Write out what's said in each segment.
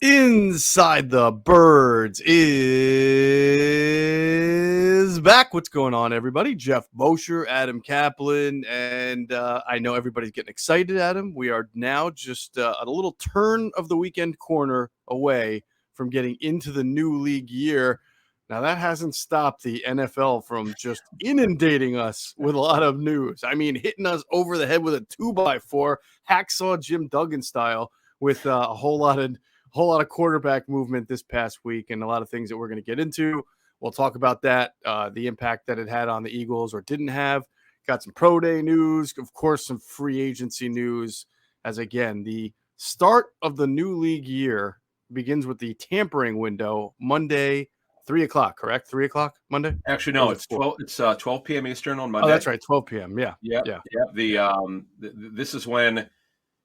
Inside the Birds is back. What's going on, everybody? Geoff Mosher, Adam Caplan, and I know everybody's getting excited, Adam. We are now just a little turn of the weekend corner away from getting into the new league year. Now, that hasn't stopped the NFL from just inundating us with a lot of news. I mean, hitting us over the head with a 2x4, hacksaw Jim Duggan style, with a whole lot of quarterback movement this past week and a lot of things that we're going to get into. We'll talk about that, the impact that it had on the Eagles or didn't have. Got some pro day news, of course, some free agency news, as again, the start of the new league year begins with the tampering window Monday, 3:00, correct? 3:00 Monday? Actually, no, it's 12. It's 12 p.m. Eastern on Monday. Oh, that's right, 12 p.m. Yeah. This is when,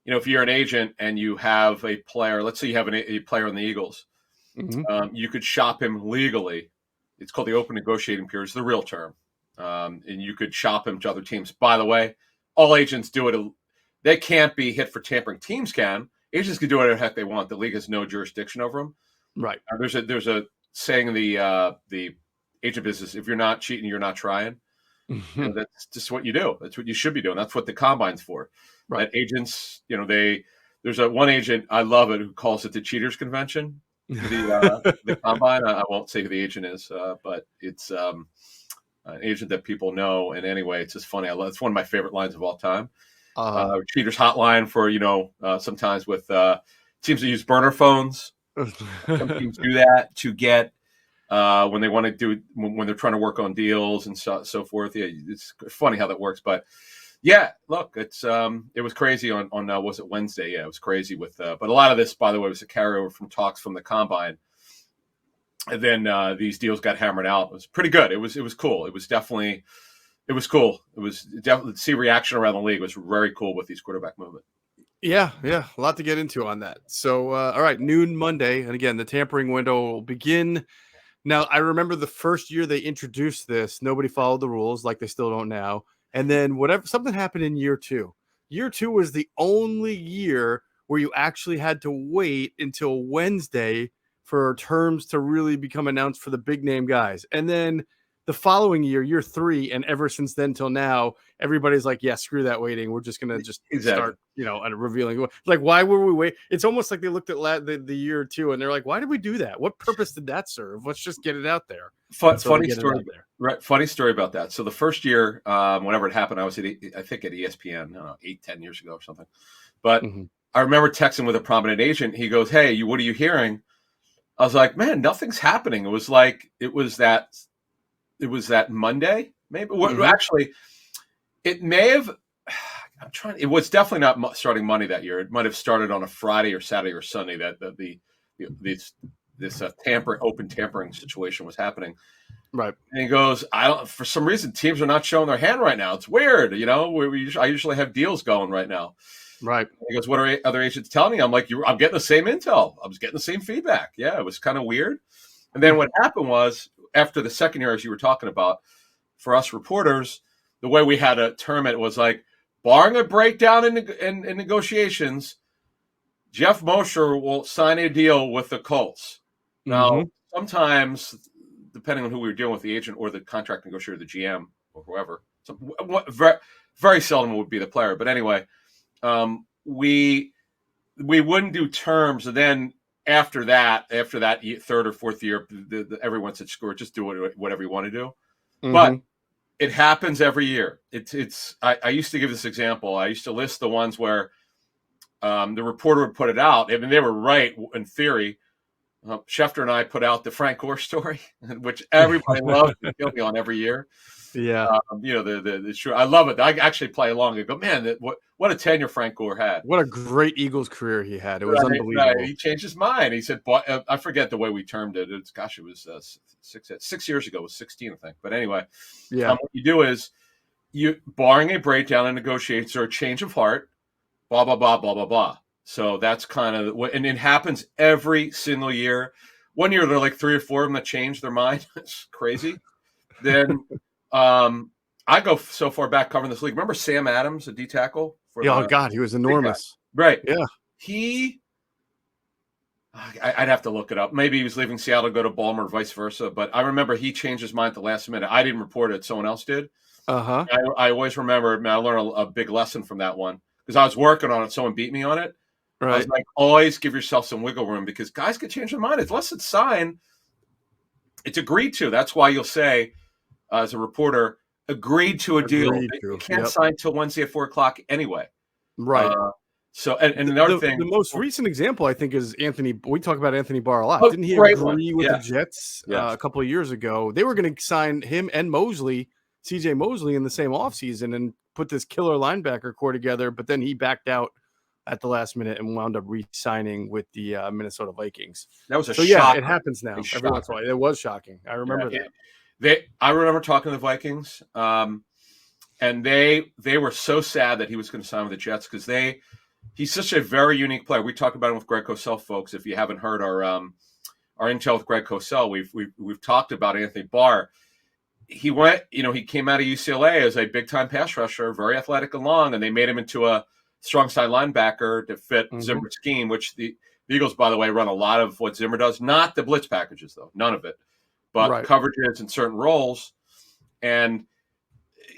if you're an agent and you have a player, let's say you have a player in the Eagles, you could shop him legally. It's called the open negotiating period. It's the real term. And you could shop him to other teams. By the way, all agents do it. They can't be hit for tampering. Teams can. Agents can do whatever the heck they want. The league has no jurisdiction over them. Right. There's a saying in the agent business: if you're not cheating, you're not trying. That's just what you do. That's what you should be doing. That's what the combine's for. Right. That agents, there's one agent, I love it, who calls it the Cheaters Convention. The combine. I won't say who the agent is, but it's an agent that people know. And anyway, it's just funny. It's one of my favorite lines of all time. Cheaters Hotline for sometimes with teams that use burner phones. Some teams do that to get when they want to do when they're trying to work on deals and so forth. Yeah, it's funny how that works, but. Yeah, look, it was crazy on was it Wednesday? Yeah, it was crazy with but a lot of this, by the way, was a carryover from talks from the combine. And then these deals got hammered out. It was pretty good. It was cool. It was cool. It was definitely to see reaction around the league. It was very cool with these quarterback movement. Yeah, a lot to get into on that. So, all right, noon Monday, and again, the tampering window will begin. Now, I remember the first year they introduced this, nobody followed the rules, like they still don't now. And then something happened in year two. Year two was the only year where you actually had to wait until Wednesday for terms to really become announced for the big name guys. And then the following year three, and ever since then till now, everybody's like, yeah, screw that waiting. We're just going to start, and revealing. Like, why were we wait? It's almost like they looked at the year two and they're like, why did we do that? What purpose did that serve? Let's just get it out there. Funny story. Right. Funny story about that. So the first year, whenever it happened, I was I think at ESPN, I don't know, 8-10 years ago or something. But I remember texting with a prominent agent. He goes, "Hey, what are you hearing?" I was like, "Man, nothing's happening." It was that Monday, maybe. Actually, it may have. It was definitely not starting Monday that year. It might have started on a Friday or Saturday or Sunday that this open tampering situation was happening. Right. And he goes, for some reason, teams are not showing their hand right now. It's weird. I usually have deals going right now. Right. And he goes, what are other agents telling me? I'm like, I'm getting the same intel. I was getting the same feedback. Yeah, it was kind of weird. And then what happened was, after the second year, as you were talking about, for us reporters, the way we had to term it was like, barring a breakdown in negotiations, Geoff Mosher will sign a deal with the Colts. Now, sometimes, depending on who we were dealing with, the agent or the contract negotiator, the GM or whoever, very, very seldom would be the player. But anyway, we wouldn't do terms, and then after that third or fourth year, everyone said, "Screw it, just do whatever you want to do." But it happens every year. I used to give this example. I used to list the ones where the reporter would put it out. I mean, they were right in theory. Schefter and I put out the Frank Gore story, which everybody loves to kill me on every year. Yeah. I love it. I actually play along and go, man, what a tenure Frank Gore had. What a great Eagles career he had. It was unbelievable. Right. He changed his mind. He said, I forget the way we termed it. It was 6 years ago. It was 16, I think. But anyway, what you do is, barring a breakdown in negotiations or a change of heart, blah, blah, blah, blah, blah, blah. So that's kind of what, and it happens every single year. One year there are like 3 or 4 of them that change their mind. It's crazy. Then I go so far back covering this league. Remember Sam Adams, a D tackle? Oh God, he was enormous. Right. Yeah. He I'd have to look it up. Maybe he was leaving Seattle to go to Baltimore, or vice versa. But I remember he changed his mind at the last minute. I didn't report it; someone else did. Uh-huh. I always remember. I learned a big lesson from that one because I was working on it. Someone beat me on it. I was Right. like, always give yourself some wiggle room because guys can change their mind unless it's signed. It's agreed to. That's why you'll say, as a reporter, agreed to a deal. Agreed You to. can't Yep. sign till Wednesday at 4:00 anyway. Right. So, and another thing, The most recent example, I think, is Anthony. We talk about Anthony Barr a lot. oh, Didn't he great one. agree with Yeah. the Jets Yes. a couple of years ago? They were going to sign him and Mosley, CJ Mosley, in the same offseason and put this killer linebacker core together, but then he backed out at the last minute and wound up re-signing with the Minnesota Vikings. That was a So, shocker. yeah, it happens now. Every once in a while. It was shocking. I remember that. I remember talking to the Vikings, and they were so sad that he was going to sign with the Jets because he's such a very unique player. We talked about him with Greg Cosell, folks. If you haven't heard our intel with Greg Cosell, we've talked about Anthony Barr. He came out of UCLA as a big time pass rusher, very athletic and long, and they made him into a strong side linebacker to fit Zimmer's scheme, which the Eagles, by the way, run a lot of what Zimmer does. Not the blitz packages, though, none of it, but coverages in certain roles. And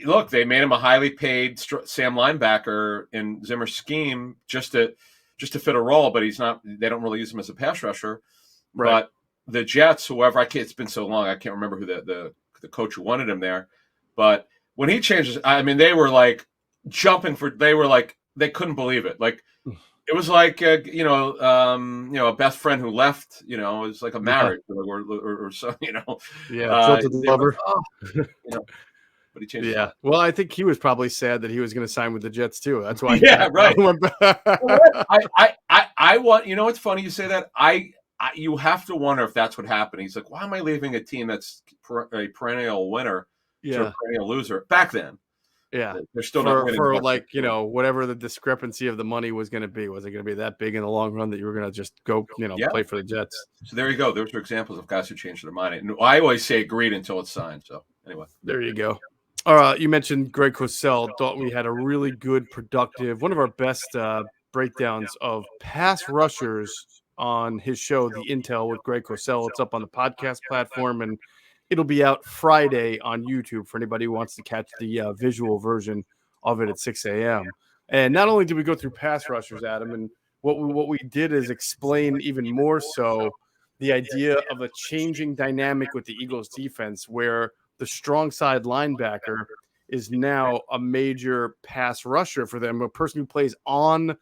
look, they made him a highly paid Sam linebacker in Zimmer's scheme just to fit a role, but he's not. They don't really use him as a pass rusher. Right. But the Jets, whoever, it's been so long, I can't remember who the coach who wanted him there. But when he changes, I mean, they were like jumping for. They were like they couldn't believe it. Like it was like a best friend who left. It was like a marriage or so. Jilted lover. But he changed. Yeah. Well, I think he was probably sad that he was going to sign with the Jets too. That's why. Yeah, right. I want. It's funny you say that. You have to wonder if that's what happened. He's like, why am I leaving a team that's a perennial winner to a perennial loser? Back then, they're still not winning for like whatever the discrepancy of the money was going to be. Was it going to be that big in the long run that you were going to just go play for the Jets? So there you go. Those are examples of guys who changed their mind. And I always say agreed until it's signed. So anyway, there you go. All right, you mentioned Greg Cosell. Thought we had a really good, productive, one of our best breakdowns of pass rushers on his show, The Intel with Greg Cosell. It's up on the podcast platform, and it'll be out Friday on YouTube for anybody who wants to catch the visual version of it at 6 a.m. And not only did we go through pass rushers, Adam, and what we did is explain even more so the idea of a changing dynamic with the Eagles defense where the strong side linebacker is now a major pass rusher for them, a person who plays on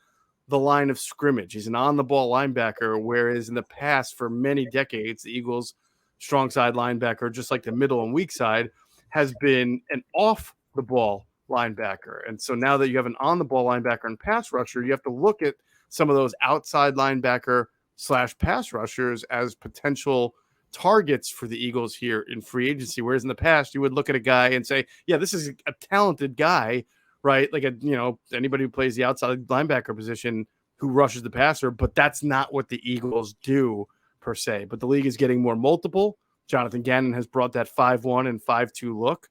the line of scrimmage. He's an on-the-ball linebacker, whereas in the past, for many decades, the Eagles' strong side linebacker, just like the middle and weak side, has been an off-the-ball linebacker. And so now that you have an on-the-ball linebacker and pass rusher, you have to look at some of those outside linebacker / pass rushers as potential targets for the Eagles here in free agency. Whereas in the past, you would look at a guy and say, yeah, this is a talented guy, right? Like anybody who plays the outside linebacker position who rushes the passer, but that's not what the Eagles do per se. But the league is getting more multiple. Jonathan Gannon has brought that 5-1 and 5-2 look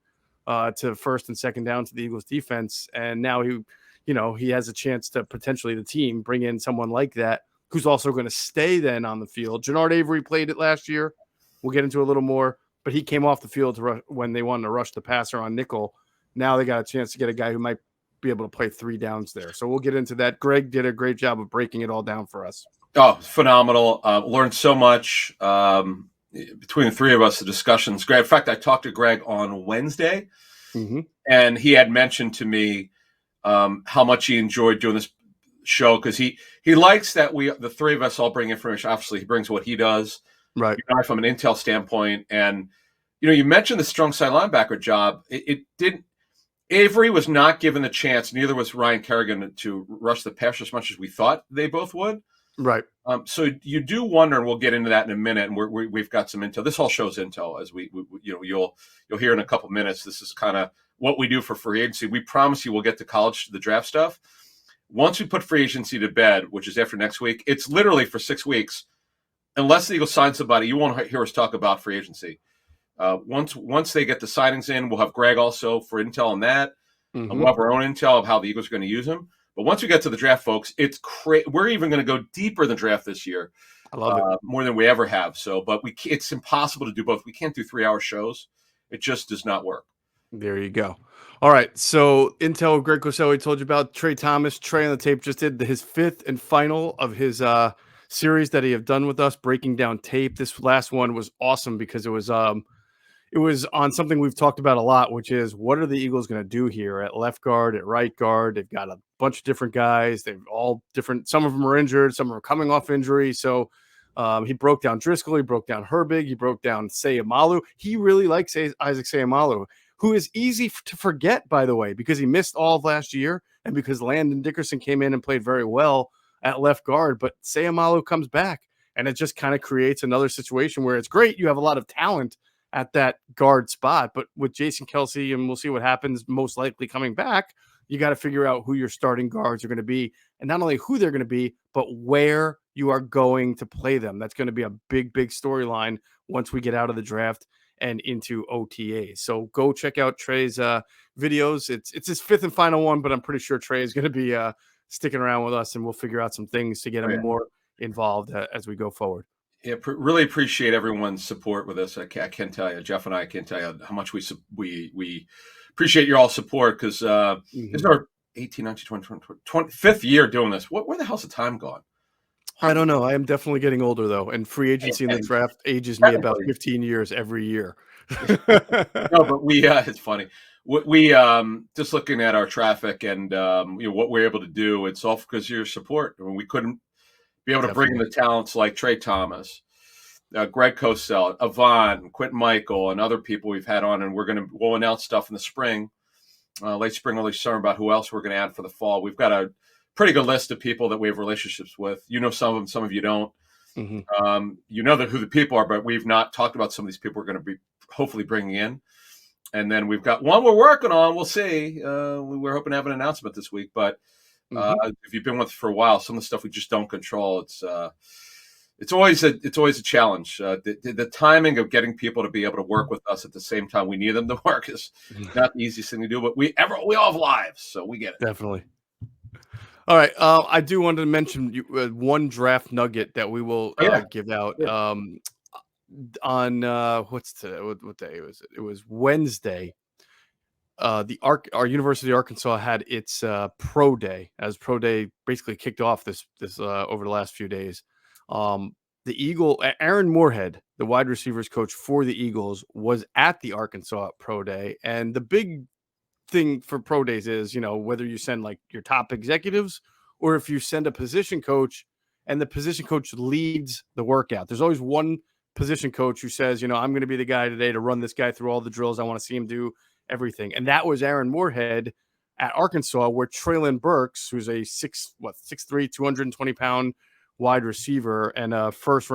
to first and second down to the Eagles defense. And now he has a chance to potentially the team bring in someone like that who's also going to stay then on the field. Jannard Avery played it last year. We'll get into a little more, but he came off the field when they wanted to rush the passer on nickel. Now they got a chance to get a guy who might be able to play 3 downs there. So we'll get into that. Greg did a great job of breaking it all down for us. Oh, phenomenal. Learned so much between the three of us, the discussions. Greg, in fact, I talked to Greg on Wednesday, and he had mentioned to me how much he enjoyed doing this show because he likes that the three of us all bring information. Obviously, he brings what he does. Right. From an intel standpoint. And, you mentioned the strong side linebacker job. It didn't. Avery was not given the chance, neither was Ryan Kerrigan, to rush the passer as much as we thought they both would. Right. So you do wonder, and we'll get into that in a minute, and we've got some intel. This all shows intel, as you'll hear in a couple minutes. This is kind of what we do for free agency. We promise you we'll get to the draft stuff. Once we put free agency to bed, which is after next week, it's literally for 6 weeks. Unless the Eagles sign somebody, you won't hear us talk about free agency. Once they get the signings in, we'll have Greg also for intel on that. We'll have our own intel of how the Eagles are going to use him. But once we get to the draft, folks, it's we're even going to go deeper in the draft this year. I love it. More than we ever have. So, but it's impossible to do both. We can't do 3-hour shows. It just does not work. There you go. All right. So Intel, Greg Cosell, told you about Trey Thomas. Trey on the tape just did his fifth and final of his series that he have done with us, breaking down tape. This last one was awesome because it was on something we've talked about a lot, which is what are the Eagles going to do here at left guard, at right guard? They've got a bunch of different guys. They've all different. Some of them are injured. Some are coming off injury. So he broke down Driscoll. He broke down Herbig. He broke down Sayamalu. He really likes Isaac Sayamalu, who is easy to forget, by the way, because he missed all of last year and because Landon Dickerson came in and played very well at left guard. But Sayamalu comes back, and it just kind of creates another situation where it's great. You have a lot of talent at that guard spot. But with Jason Kelsey, and we'll see what happens, most likely coming back, you got to figure out who your starting guards are going to be. And not only who they're going to be, but where you are going to play them. That's going to be a big, big storyline once we get out of the draft and into OTA. So go check out Trey's videos. It's his fifth and final one, but I'm pretty sure Trey is going to be sticking around with us, and we'll figure out some things to get him more involved as we go forward. Yeah, really appreciate everyone's support with us. I can't tell you, Geoff and I can't tell you how much we appreciate your all support, because this is our 18, 19, 20, 25th year doing this. Where the hell's the time gone? I don't know. I am definitely getting older, though, and free agency in the draft ages me about 15 years every year. No, but it's funny. We just looking at our traffic and what we're able to do. It's all because of your support. I mean, we couldn't be able to bring in the talents like Trey Thomas, Greg Cosell, Avant, Quentin Michael, and other people we've had on, and we'll announce stuff in the spring, late spring, early summer, about who else we're going to add for the fall. We've got a pretty good list of people that we have relationships with. You know some of them, some of you don't. Mm-hmm. You know who the people are, but we've not talked about some of these people we're going to be hopefully bringing in. And then we've got one we're working on. We'll see. We're hoping to have an announcement this week, but if you've been with us for a while, some of the stuff we just don't control. It's always a challenge. The timing of getting people to be able to work with us at the same time we need them to work is not the easiest thing to do. But we all have lives, so we get it. Definitely. All right. I do want to mention one draft nugget that we will give out on what's today? What day was it? It was Wednesday. Our University of Arkansas had its pro day, as pro day basically kicked off this over the last few days. The Aaron Moorhead, the wide receivers coach for the Eagles, was at the Arkansas pro day, and the big thing for pro days is, whether you send like your top executives or if you send a position coach and the position coach leads the workout. There's always one position coach who says, I'm going to be the guy today to run this guy through all the drills. I want to see him do everything. And that was Aaron Moorhead at Arkansas, where Traylon Burks, who's a 6'3", 220-pound wide receiver and a first,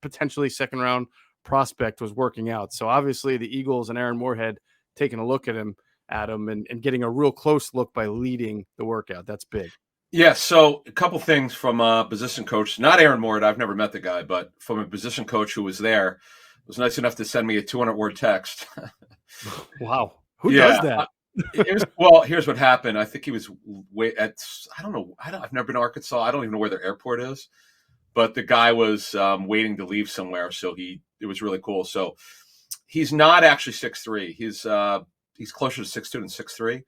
potentially second round prospect, was working out. So obviously the Eagles and Aaron Moorhead taking a look at him, Adam, and getting a real close look by leading the workout. That's big. Yeah, so a couple things from a position coach, not Aaron Moorhead. I've never met the guy, but from a position coach who was there, was nice enough to send me a 200-word text. Wow. Who does that? Here's what happened. I think he was I don't know. I've never been to Arkansas. I don't even know where their airport is. But the guy was waiting to leave somewhere, so it was really cool. So he's not actually 6'3". He's closer to 6'2" than 6'3".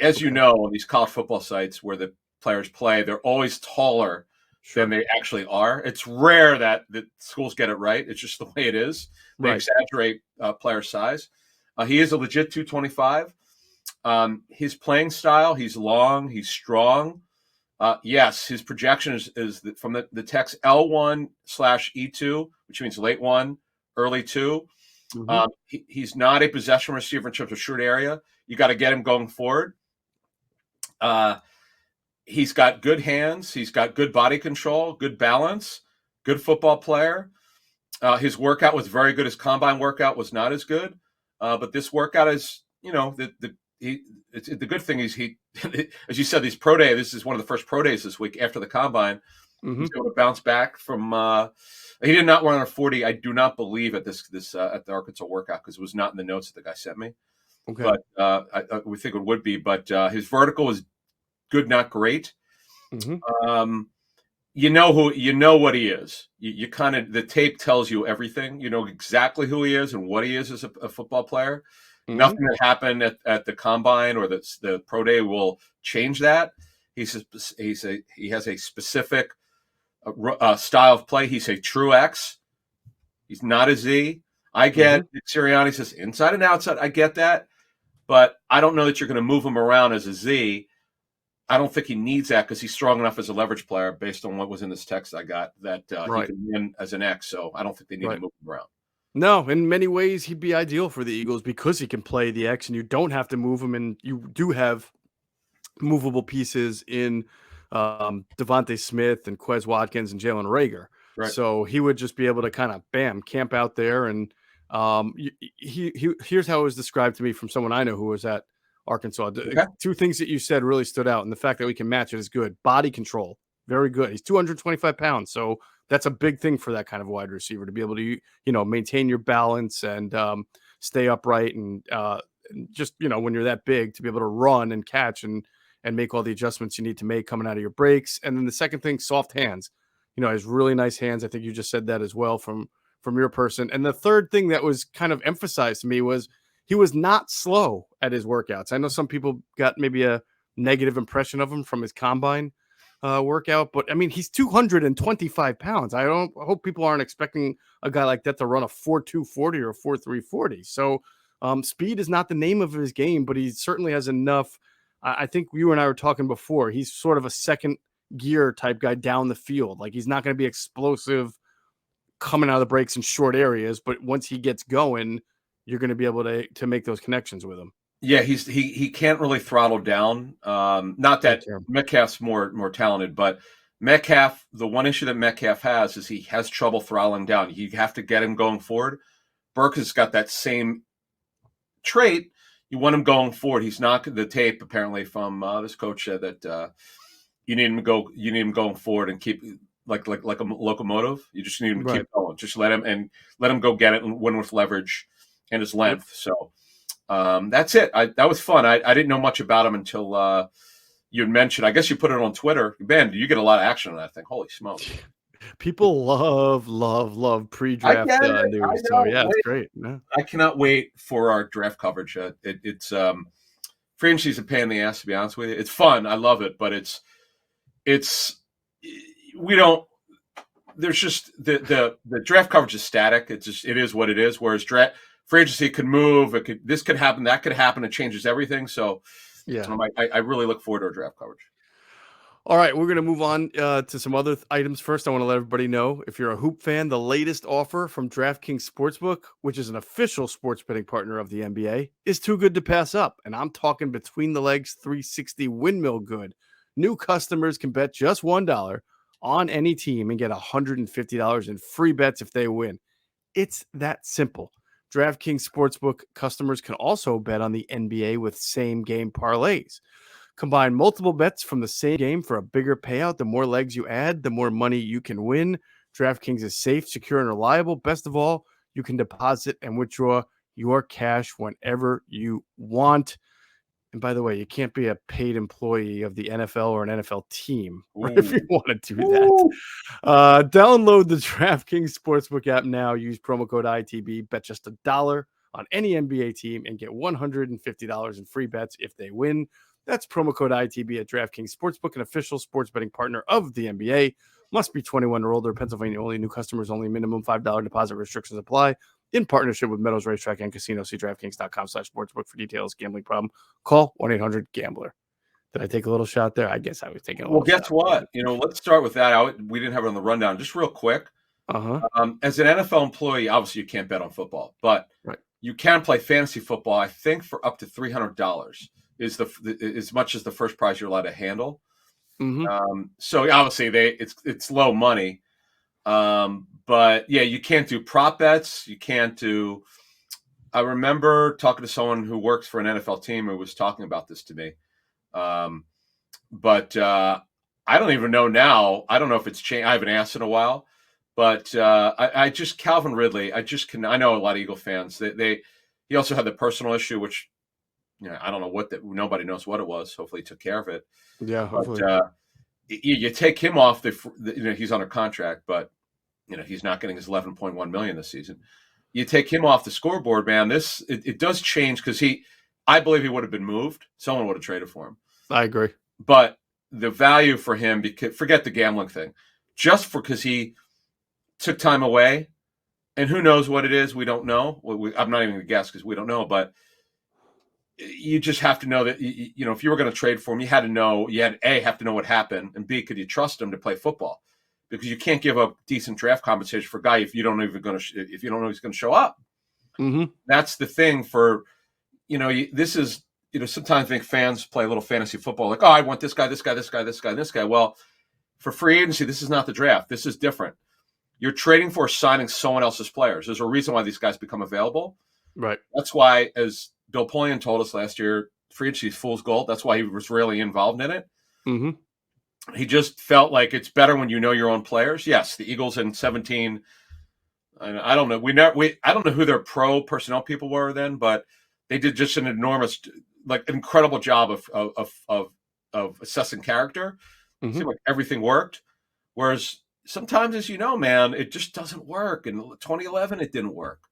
As you know, on these college football sites where the players play, they're always taller than they actually are. It's rare that the schools get it right. It's just the way it is. They exaggerate player size. He is a legit 225. His playing style, he's long, he's strong. Yes, his projection is from the text L1/E2, which means late 1, early 2. Mm-hmm. He's not a possession receiver in terms of short area. You got to get him going forward. He's got good hands. He's got good body control, good balance, good football player. His workout was very good. His combine workout was not as good. But this workout is, the good thing is he, as you said, these pro day, this is one of the first pro days this week after the combine. Mm-hmm. He's able to bounce back from, he did not run on a 40. I do not believe at this at the Arkansas workout, because it was not in the notes that the guy sent me. Okay. But we think it would be. But his vertical is good, not great. Mm-hmm. you know what he is. You kind of, the tape tells you everything. You know exactly who he is and what he is as a football player. Mm-hmm. Nothing that happened at the combine or the pro day will change that. He has a specific style of play. He's a true X. He's not a Z. I get Mm-hmm. Sirianni says inside and outside. I get that, but I don't know that you're going to move him around as a Z. I don't think he needs that because he's strong enough as a leverage player based on what was in this text I got that he Right. can win as an X. So I don't think they need to Right. move him around. No, in many ways, he'd be ideal for the Eagles because he can play the X, and you don't have to move him, and you do have movable pieces in Devontae Smith and Quez Watkins and Jalen Rager. Right. So he would just be able to kind of camp out there. And here's how it was described to me from someone I know who was at Arkansas. Okay. Two things that you said really stood out, and the fact that we can match it is good. Body control, very good. He's 225 pounds, so that's a big thing for that kind of wide receiver to be able to maintain your balance and stay upright and just when you're that big to be able to run and catch and make all the adjustments you need to make coming out of your breaks. And then the second thing, soft hands. Has really nice hands. I think you just said that as well from your person. And the third thing that was kind of emphasized to me was he was not slow at his workouts. I know some people got maybe a negative impression of him from his combine workout, but I mean, he's 225 pounds. I hope people aren't expecting a guy like that to run a 4.2 40 or a 4.3 40. So speed is not the name of his game, but he certainly has enough. I think you and I were talking before. He's sort of a second gear type guy down the field. Like he's not going to be explosive coming out of the breaks in short areas, but once he gets going, you're going to be able to make those connections with him. Yeah, he can't really throttle down. Not that Metcalf's more talented, but Metcalf, the one issue that Metcalf has is he has trouble throttling down. You have to get him going forward. Burke has got that same trait. You want him going forward. He's not the tape apparently from this coach said that you need him going forward and keep like a locomotive. You just need him to keep going. Just let him go get it and win with leverage and his length. Yep. So that's it. That was fun. I didn't know much about him until you had mentioned. I guess you put it on Twitter. Man, you get a lot of action on that thing. Holy smokes. People love pre-draft news. So yeah, it's great. Yeah. I cannot wait for our draft coverage. It's free agency's a pain in the ass, to be honest with you. It's fun. I love it, but we don't. There's just the draft coverage is static. It is what it is. Whereas free agency could move. This could happen. That could happen. It changes everything. So yeah, I really look forward to our draft coverage. All right, we're going to move on to some other items. First, I want to let everybody know, if you're a hoop fan, the latest offer from DraftKings Sportsbook, which is an official sports betting partner of the NBA, is too good to pass up. And I'm talking between the legs 360 windmill good. New customers can bet just $1 on any team and get $150 in free bets if they win. It's that simple. DraftKings Sportsbook customers can also bet on the NBA with same-game parlays. Combine multiple bets from the same game for a bigger payout. The more legs you add, the more money you can win. DraftKings is safe, secure, and reliable. Best of all, you can deposit and withdraw your cash whenever you want. And by the way, you can't be a paid employee of the NFL or an NFL team, right, if you want to do that. Download the DraftKings Sportsbook app now. Use promo code ITB. Bet just $1 on any NBA team and get $150 in free bets if they win. That's promo code ITB at DraftKings Sportsbook, an official sports betting partner of the NBA. Must be 21 or older. Pennsylvania only. New customers only. Minimum $5 deposit. Restrictions apply. In partnership with Meadows Racetrack and Casino. See DraftKings.com/sportsbook for details. Gambling problem? Call 1-800-GAMBLER. Did I take a little shot there? I guess I was taking a little shot. Well, guess what? Let's start with that. We didn't have it on the rundown. Just real quick. As an NFL employee, obviously you can't bet on football, but you can play fantasy football, I think, for up to $300. Is as much as the first prize you're allowed to handle. Mm-hmm. So obviously it's low money, but yeah, you can't do prop bets. You can't do. I remember talking to someone who works for an NFL team who was talking about this to me, but I don't even know now. I don't know if it's changed. I haven't asked in a while, but I just Calvin Ridley. I know a lot of Eagle fans. He also had the personal issue, which. I don't know nobody knows what it was. Hopefully he took care of it. Yeah, hopefully. But you take him off he's under contract, but he's not getting his 11.1 million this season. You take him off the scoreboard, man. It does change because I believe he would have been moved. Someone would have traded for him. I agree. But the value for him, because forget the gambling thing, just because he took time away, and who knows what it is, we don't know. I'm not even going to guess because we don't know. But you just have to know that if you were going to trade for him, you had to know. You had have to know what happened, and B, could you trust him to play football? Because you can't give up decent draft compensation for a guy if you don't know he's going to show up. Mm-hmm. That's the thing for this is sometimes I think fans play a little fantasy football like, oh, I want this guy, this guy, this guy, this guy, and this guy. Well, for free agency, this is not the draft. This is different. You're trading for signing someone else's players. There's a reason why these guys become available. Right. That's why, as Bill Polian told us last year, free agency is fool's gold. That's why he was really involved in it. Mm-hmm. He just felt like it's better when you know your own players. Yes, the Eagles in 17. I don't know. I don't know who their pro personnel people were then, but they did just an enormous, incredible job of assessing character. Mm-hmm. It seemed like everything worked. Whereas sometimes, as you know, man, it just doesn't work. In 2011, it didn't work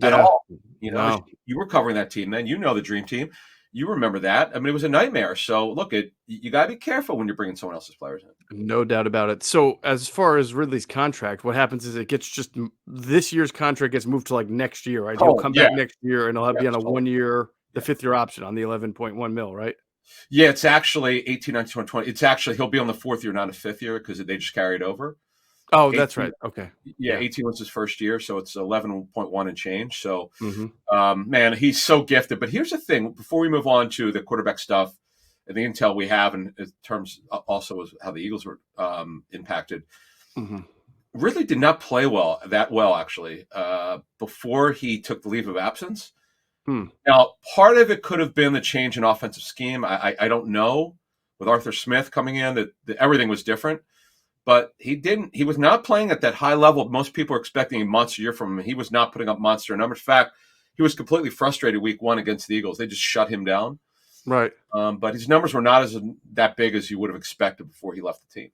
at all. No. You were covering that team, man. You know the dream team. You remember that. I mean, it was a nightmare. So, look, you got to be careful when you're bringing someone else's players in. No doubt about it. So, as far as Ridley's contract, what happens is it gets this year's contract gets moved to next year, right? He'll come back next year and he'll be on a 1 year, the 5th year option on the 11.1 mil, right? Yeah, it's actually 18, 19, 20. It's actually he'll be on the 4th year, not a 5th year, because they just carried over. Oh, 18, that's right. Okay. Yeah, 18 was his first year, so it's 11.1 and change. So, man, he's so gifted. But here's the thing: before we move on to the quarterback stuff and the intel we have, in terms also of how the Eagles were impacted, Ridley did not play that well actually before he took the leave of absence. Now, part of it could have been the change in offensive scheme. I don't know, with Arthur Smith coming in, that everything was different. But he was not playing at that high level. Most people are expecting a monster year from him. He was not putting up monster numbers. In fact, he was completely frustrated week 1 against the Eagles. They just shut him down. Right. But his numbers were not that big as you would have expected before he left the team.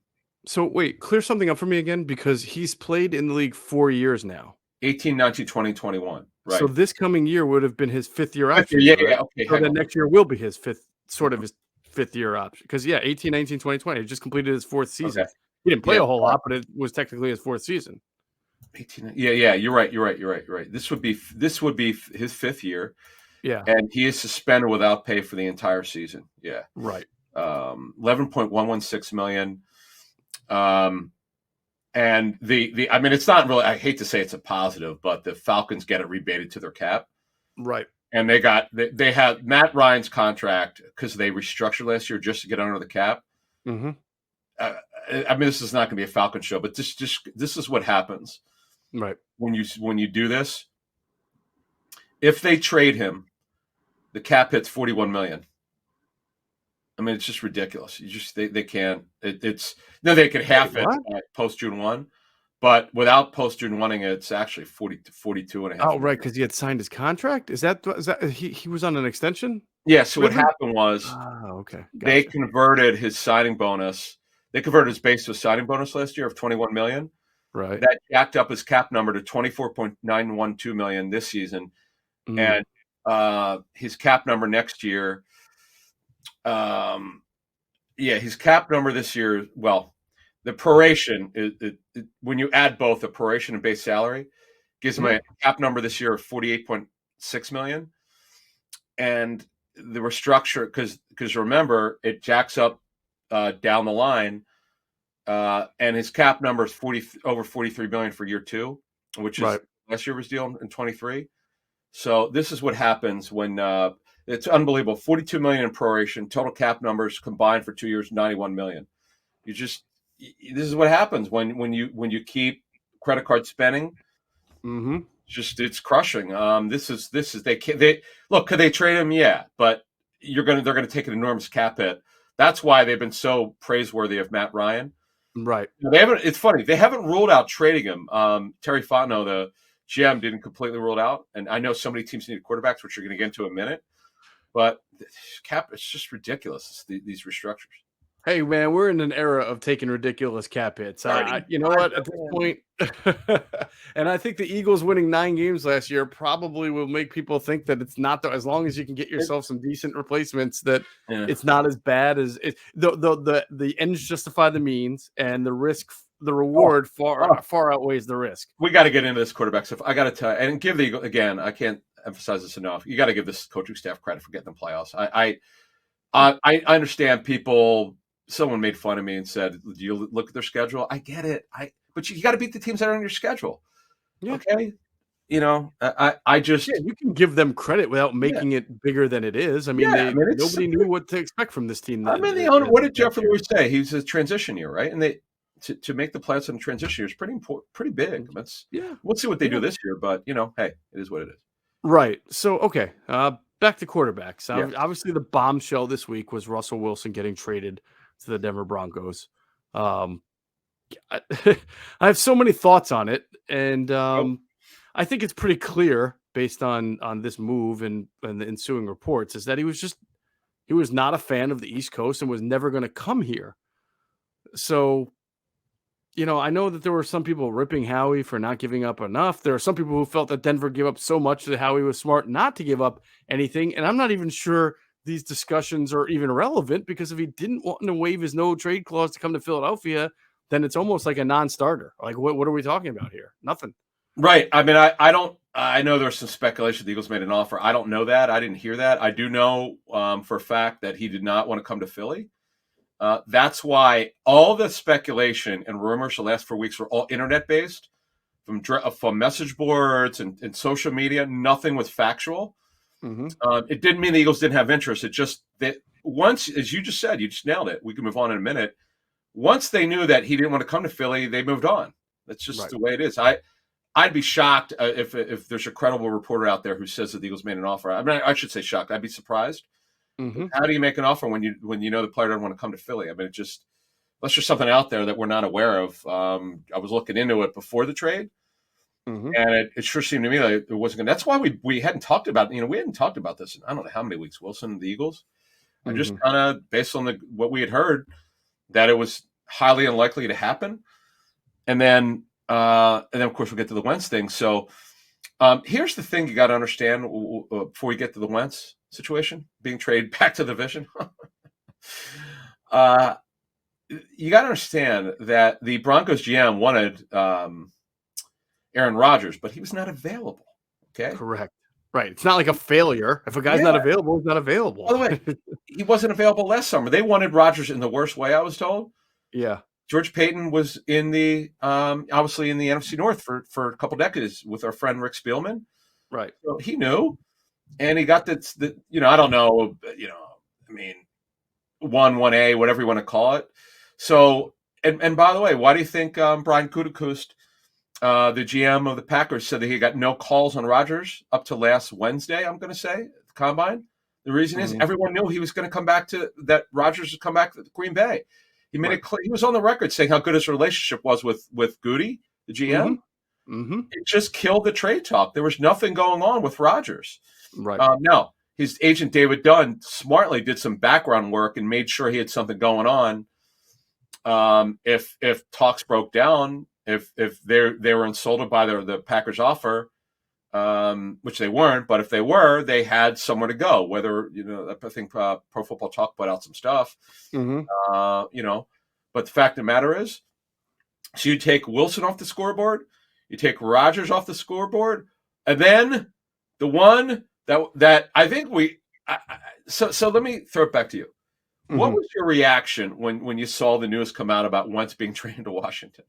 So, wait, clear something up for me again, because he's played in the league 4 years now. 18, 19, 20, 21. Right. So this coming year would have been his 5th year option. Yeah, right? Okay. So then next year will be his his 5th year option. Because, 18, 19, 20, 20. He just completed his 4th season. Okay. He didn't play a whole lot, but it was technically his 4th season. 18. Yeah. You're right. This would be his 5th year. Yeah. And he is suspended without pay for the entire season. Yeah. Right. 11.116 million. And I mean, it's not really, I hate to say it's a positive, but the Falcons get it rebated to their cap. Right. And they had Matt Ryan's contract, because they restructured last year just to get under the cap. Mm-hmm. I mean, this is not going to be a Falcon show, but this is what happens. Right. When you do this. If they trade him, the cap hits 41 million. I mean, it's just ridiculous. They can't. They could half it at post June 1, but without post June 1, it's actually 42 and a half. Oh, right, because he had signed his contract. Is that he was on an extension? Yeah. So what happened was, okay, gotcha. They converted his signing bonus. They converted his base to a signing bonus last year of 21 million. Right. That jacked up his cap number to 24.912 million this season, and his cap number next year. His cap number this year. Well, the proration is when you add both the proration and base salary, gives him a cap number this year of 48.6 million, and the restructure because remember it jacks up down the line, and his cap number is over 43 million for year 2, which is last year was deal in 23. So this is what happens when it's unbelievable. 42 million in proration, total cap numbers combined for 2 years, 91 million. This is what happens when you keep credit card spending. Mm-hmm. It's crushing. Could they trade him? Yeah, but they're gonna take an enormous cap hit. That's why they've been so praiseworthy of Matt Ryan. Right. It's funny. They haven't ruled out trading him. Terry Fontenot, the GM, didn't completely rule it out. And I know so many teams need quarterbacks, which you're going to get into in a minute. But cap, it's just ridiculous, these restructures. Hey man, we're in an era of taking ridiculous cap hits. You know 35 what? At this point, and I think the Eagles winning 9 games last year probably will make people think that it's not as long as you can get million. yourself some decent replacements, that Yeah. it's not as bad as it. The ends justify the means, and the Oh, reward oh, far outweighs the risk. we got to get into this quarterback stuff. I got to tell you, and give the Eagle again. I can't emphasize this enough. You got to give this coaching staff credit for getting them playoffs. I understand people. Someone made fun of me and said, "Do you look at their schedule?" I get it. But you got to beat the teams that are on your schedule. Yeah. Okay. I Yeah, just you can give them credit without yeah making it bigger than it is. I mean, yeah. I they mean, nobody knew what to expect from this team the owner. What did that Geoff year. always say? He's a transition year, right? And they to make the playoffs in a transition year is pretty important, pretty big. That's Yeah. we'll see what they do Yeah. this year, but hey, it is what it is. Right. So, okay. Back to quarterbacks. Yeah. Obviously, the bombshell this week was Russell Wilson getting traded to the Denver Broncos. Um, I, I have so many thoughts on it, and Oh, I think it's pretty clear based on this move and the ensuing reports is that he was not a fan of the East Coast and was never going to come here. So, I know that there were some people ripping Howie for not giving up enough. There are some people who felt that Denver gave up so much that Howie was smart not to give up anything. And I'm not even sure these discussions are even relevant, because if he didn't want to waive his no trade clause to come to Philadelphia, then it's almost like a non-starter. Like, what are we talking about here? Nothing. right. I mean, I don't. I know there's some speculation the Eagles made an offer. I don't know that. I didn't hear that. I do know for a fact that he did not want to come to Philly. That's why all the speculation and rumors the last 4 weeks were all internet based, from message boards and social media. Nothing was factual. Mm-hmm. It didn't mean the Eagles didn't have interest. It just that once, as you just said, you just nailed it. We can move on in a minute. Once they knew that he didn't want to come to Philly, they moved on. That's just Right. the way it is. I'd be shocked if there's a credible reporter out there who says that the Eagles made an offer. I mean, I should say shocked. I'd be surprised. Mm-hmm. How do you make an offer when you know the player doesn't want to come to Philly? I mean, unless there's something out there that we're not aware of. I was looking into it before the trade, Mm-hmm. and it sure seemed to me like it wasn't going. That's why we hadn't talked about. We hadn't talked about this in I don't know how many weeks. Wilson and the Eagles. I just Mm-hmm. kind of based on what we had heard that it was highly unlikely to happen, and then of course we'll get to the Wentz thing. So here's the thing you got to understand before we get to the Wentz situation being traded back to the division. uh, you got to understand that the Broncos GM wanted Aaron Rodgers, but he was not available. Okay. Correct. Right. It's not like a failure. If a guy's not Yeah. available, he's not By available. the way, he wasn't available last summer. They wanted Rodgers in the worst way, I was told. Yeah. George Payton was in the obviously in the NFC North for a couple decades with our friend Rick Spielman. Right. So he knew, and he got I don't know, I mean, 1A, whatever you want to call it. So, and by the way, why do you think Brian Gutekunst, the GM of the Packers, said that he got no calls on Rodgers up to last Wednesday? I'm going to say the combine. The reason is Mm-hmm. everyone knew he was going to come back that Rodgers would come back to Green Bay. He made it clear. He was on the record saying how good his relationship was with Goody, the Mm-hmm. GM. Mm-hmm. It just killed the trade talk. There was nothing going on with Rodgers. Right. Now, his agent David Dunn smartly did some background work and made sure he had something going on. If talks broke down, if they were insulted by the Packers offer, which they weren't, but if they were, they had somewhere to go. Whether I think Pro Football Talk put out some stuff. Mm-hmm. But the fact of the matter is, so you take Wilson off the scoreboard, you take Rodgers off the scoreboard, and then the one that I think so let me throw it back to you. What was your reaction when you saw the news come out about Wentz being traded to Washington?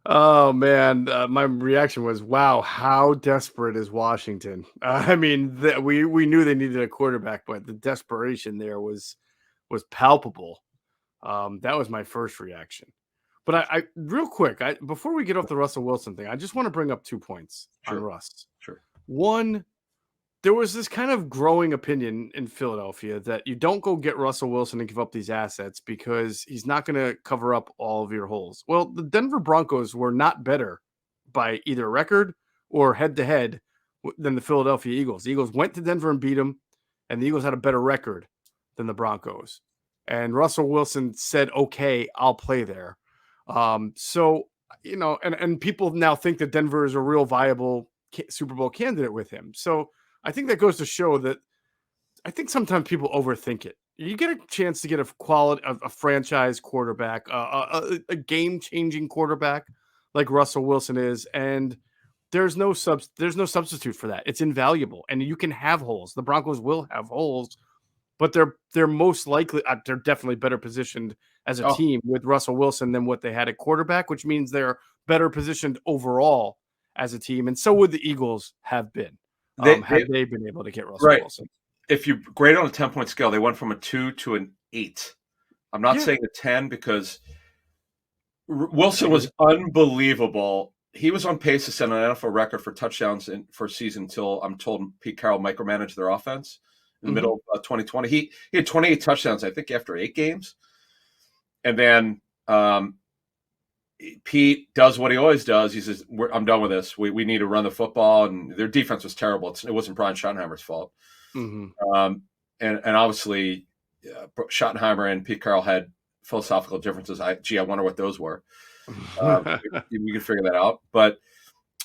Oh man, my reaction was, "Wow, how desperate is Washington?" I mean, we knew they needed a quarterback, but the desperation there was palpable. That was my first reaction. But I real quick, before we get off the Russell Wilson thing, I just want to bring up 2 points on Sure, Russ. sure. One, there was this kind of growing opinion in Philadelphia that you don't go get Russell Wilson and give up these assets because he's not going to cover up all of your holes. Well, the Denver Broncos were not better by either record or head to head than the Philadelphia Eagles. The Eagles went to Denver and beat them, and the Eagles had a better record than the Broncos. And Russell Wilson said, okay, I'll play there. So, and people now think that Denver is a real viable Super Bowl candidate with him. So I think that goes to show that I think sometimes people overthink it. You get a chance to get a franchise quarterback, a game-changing quarterback like Russell Wilson is, and there's no substitute for that. It's invaluable, and you can have holes. The Broncos will have holes, but they're most likely they're definitely better positioned as a team with Russell Wilson than what they had at quarterback, which means they're better positioned overall as a team, and so would the Eagles have been had they been able to get Russell Wilson. If you grade on a 10-point scale, they went from a 2 to an 8. I'm not saying a 10 because Wilson was unbelievable. He was on pace to set an NFL record for touchdowns for a season until I'm told Pete Carroll micromanaged their offense in the middle of 2020. He had 28 touchdowns, I think, after 8 games. And then Pete does what he always does. He says, I'm done with this. We need to run the football. And their defense was terrible. It wasn't Brian Schottenheimer's fault. And obviously, Schottenheimer and Pete Carroll had philosophical differences. I wonder what those were. We can figure that out. But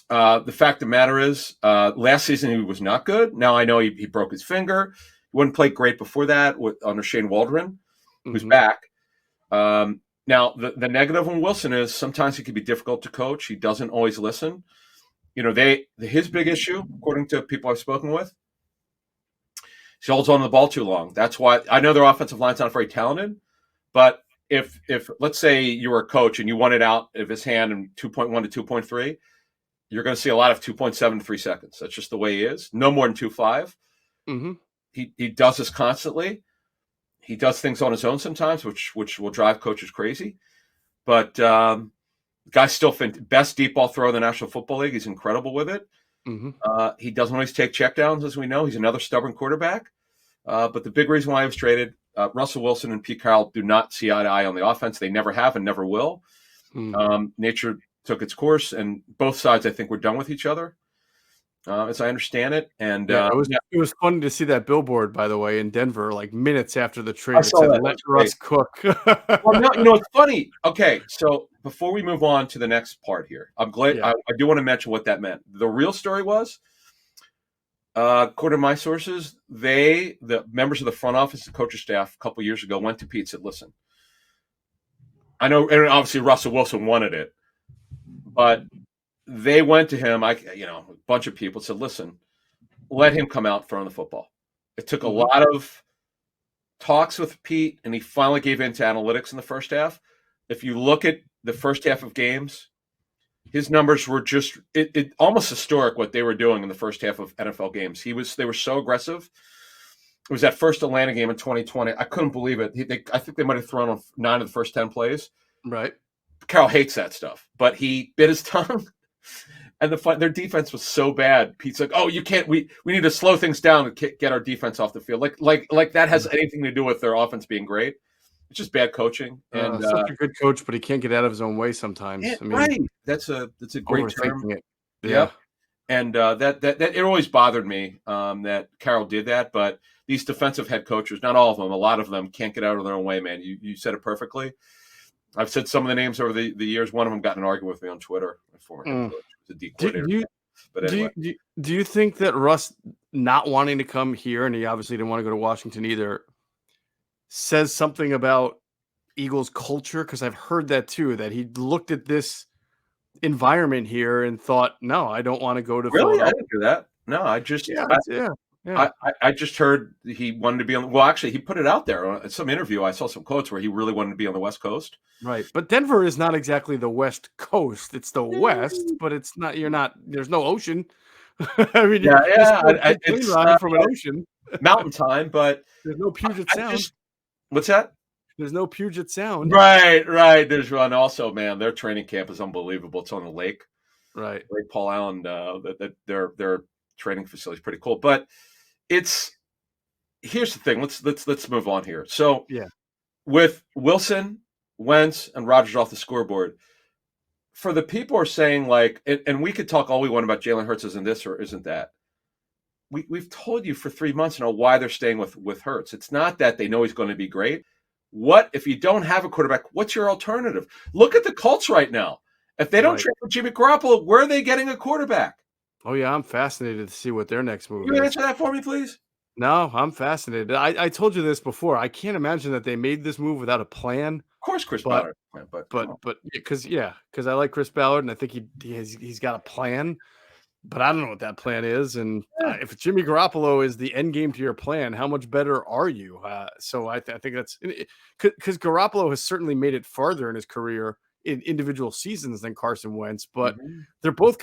the fact of the matter is, last season he was not good. Now I know he broke his finger. He wouldn't play great before that under Shane Waldron, who's back. Now the negative on Wilson is sometimes he can be difficult to coach. He doesn't always listen. His big issue, according to people I've spoken with, he holds on to the ball too long. That's why I know their offensive line's not very talented, but if let's say you were a coach and you want it out of his hand in 2.1 to 2.3, you're going to see a lot of 2.7 to 3 seconds. That's just the way he is. No more than 2.5. He does this constantly. He does things on his own sometimes, which will drive coaches crazy. But the guy's still best deep ball thrower in the National Football League. He's incredible with it. He doesn't always take checkdowns, as we know. He's another stubborn quarterback. But the big reason why he was traded, Russell Wilson and Pete Carroll do not see eye to eye on the offense. They never have and never will. Nature took its course, and both sides, I think, were done with each other, as I understand it. And it was funny to see that billboard, by the way, in Denver, like minutes after the trade. It said, "Let Russ cook." Well, no, it's funny. Okay, so before we move on to the next part here, I'm glad I do want to mention what that meant. The real story was, according to my sources, the members of the front office and coaching staff a couple years ago went to Pete and said, "Listen, I know," and obviously Russell Wilson wanted it, but they went to him, a bunch of people said, "Listen, let him come out throwing the football." It took a lot of talks with Pete, and he finally gave in to analytics in the first half. If you look at the first half of games, his numbers were just it almost historic what they were doing in the first half of NFL games. They were so aggressive. It was that first Atlanta game in 2020. I couldn't believe it. I think they might have thrown on 9 of the first 10 plays. Right. Carroll hates that stuff, but he bit his tongue. And their defense was so bad. Pete's like, "Oh, you can't. We need to slow things down and get our defense off the field." Like that has anything to do with their offense being great. It's just bad coaching. And such a good coach, but he can't get out of his own way sometimes. Yeah, right. That's a great term. It. Yeah. And that it always bothered me that Carroll did that. But these defensive head coaches, not all of them, a lot of them can't get out of their own way, man. You said it perfectly. I've said some of the names over the years. One of them got in an argument with me on Twitter. My former head coach, the D coordinator. But anyway. Do you think that Russ not wanting to come here, and he obviously didn't want to go to Washington either, says something about Eagles culture? Because I've heard that too, that he looked at this environment here and thought, "No, I don't want to go to." Really, I didn't do that. No, I just I just heard he wanted to be on. Well, actually, he put it out there in some interview. I saw some quotes where he really wanted to be on the West Coast. Right, but Denver is not exactly the West Coast. It's the West, but it's not. You're not. There's no ocean. I mean, it's from an ocean. Mountain time, but there's no Puget Sound. What's that? There's no Puget Sound. Right. There's one also, man. Their training camp is unbelievable. It's on the lake. Right. Lake Paul Island. Their training facility is pretty cool. But here's the thing. Let's move on here. So with Wilson, Wentz, and Rodgers off the scoreboard, for the people who are saying like, and we could talk all we want about Jalen Hurts isn't this or isn't that. we've told you for 3 months now why they're staying with Hurts. It's not that they know he's going to be great. What if you don't have a quarterback? What's your alternative? Look at the Colts right now. If they don't Right. trade for Jimmy Garoppolo, where are they getting a quarterback? Oh yeah, I'm fascinated to see what their next Can move you is. answer that for me, please? No, I'm fascinated. I told you this before. I can't imagine that they made this move without a plan. Of course, Chris But Ballard, but come on. because I like Chris Ballard and I think he's got a plan. But I don't know what that plan is. And Yeah. if Jimmy Garoppolo is the end game to your plan, how much better are you? So I think that's because Garoppolo has certainly made it farther in his career in individual seasons than Carson Wentz. But Mhm. they're both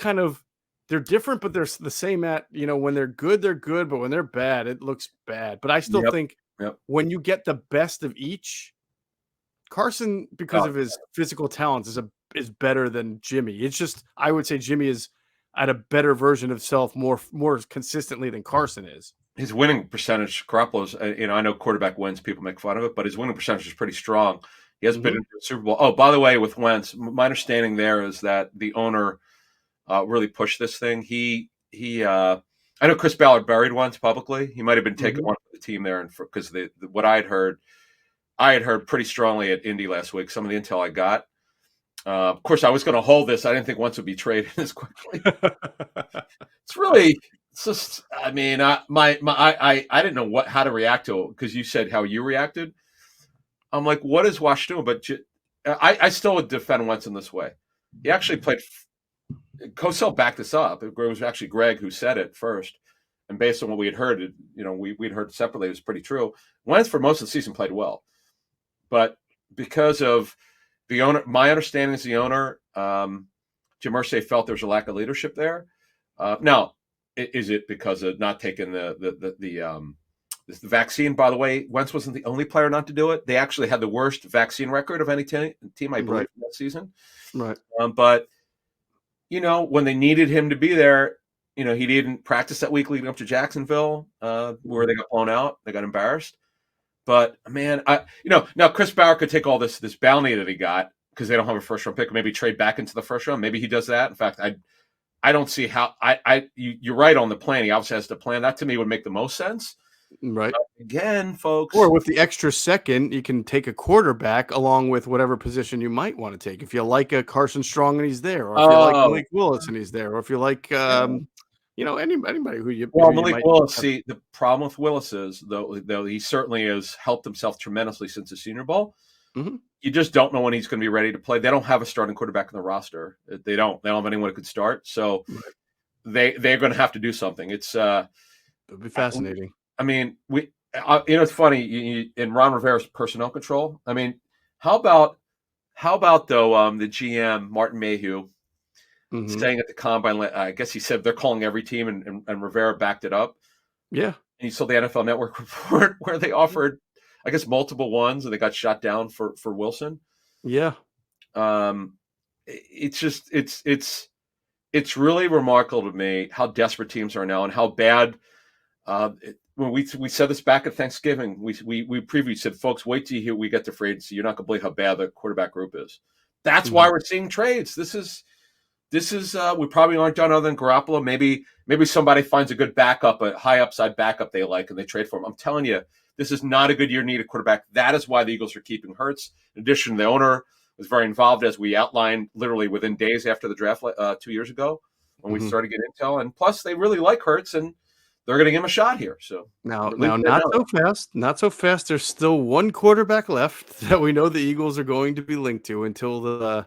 they're different, but they're the same at, when they're good, they're good. But when they're bad, it looks bad. But I still Yep. think Yep. when you get the best of each, Carson, because Oh, of his physical talents, is better than Jimmy. It's just I would say Jimmy is at a better version of self more consistently than Carson is. his winning percentage, Garoppolo's, I know quarterback wins, people make fun of it, but his winning percentage is pretty strong. He has been Mhm, into the Super Bowl. Oh, by the way, with Wentz, my understanding there is that the owner really pushed this thing. I know Chris Ballard buried once publicly. He might have been taking mhm. one for the team there, and because what I had heard pretty strongly at Indy last week. Some of the intel I got. Of course, I was going to hold this. I didn't think Wentz would be traded as quickly. It's really, it's just. I mean, I didn't know how to react to it because you said how you reacted. I'm like, what is Wash doing? But I still would defend Wentz in this way. He actually played. Cosell backed this up. It was actually Greg who said it first, and based on what we had heard, we'd heard separately, it was pretty true. Wentz for most of the season played well, but because of the owner, my understanding is the owner, Jim Irsay, felt there was a lack of leadership there. Now, is it because of not taking the vaccine? By the way, Wentz wasn't the only player not to do it. They actually had the worst vaccine record of any team, I believe, Right, that season. right. But when they needed him to be there, he didn't practice that week leading up to Jacksonville, where Mhm. they got blown out. They got embarrassed. But man, now Chris Bauer could take all this bounty that he got because they don't have a first round pick, maybe trade back into the first round. Maybe he does that. In fact, I don't see how. You're right on the plan. He obviously has to plan. That to me would make the most sense. Right. Again, Or folks. with the extra second, you can take a quarterback along with whatever position you might want to take. If you like a Carson Strong and he's there, or if you like Oh, Malik Willis and he's there, or if you like yeah. anybody who you Well, who you Malik might Willis. have. See, the problem with Willis is though he certainly has helped himself tremendously since the Senior Bowl. Mhm. You just don't know when he's going to be ready to play. They don't have a starting quarterback in the roster. They don't. They don't have anyone who could start. So Right. they're going to have to do something. It's It'd be fascinating. I mean, it's funny in Ron Rivera's personnel control. I mean, how about though the GM Martin Mayhew Mhm. saying at the combine? I guess he said they're calling every team, and Rivera backed it up. Yeah. And you saw the NFL Network report where they offered, I guess, multiple ones, and they got shot down for Wilson. Yeah. Um, it's just it's really remarkable to me how desperate teams are now and how bad. When we said this back at Thanksgiving, we previewed said, folks, wait till we get to free agency. You're not going to believe how bad the quarterback group is. That's why Mhm. we're seeing trades. This is we probably aren't done other than Garoppolo. Maybe somebody finds a good backup, a high upside backup they like, and they trade for him. I'm telling you, this is not a good year to need a quarterback. That is why the Eagles are keeping Hurts. In addition, the owner was very involved, as we outlined, literally within days after the draft 2 years ago when we Mhm. started getting intel. And plus, they really like Hurts, and they're going to give him a shot here. So Now at least now they not know so that. fast, not so fast. There's still one quarterback left that we know the Eagles are going to be linked to until Oh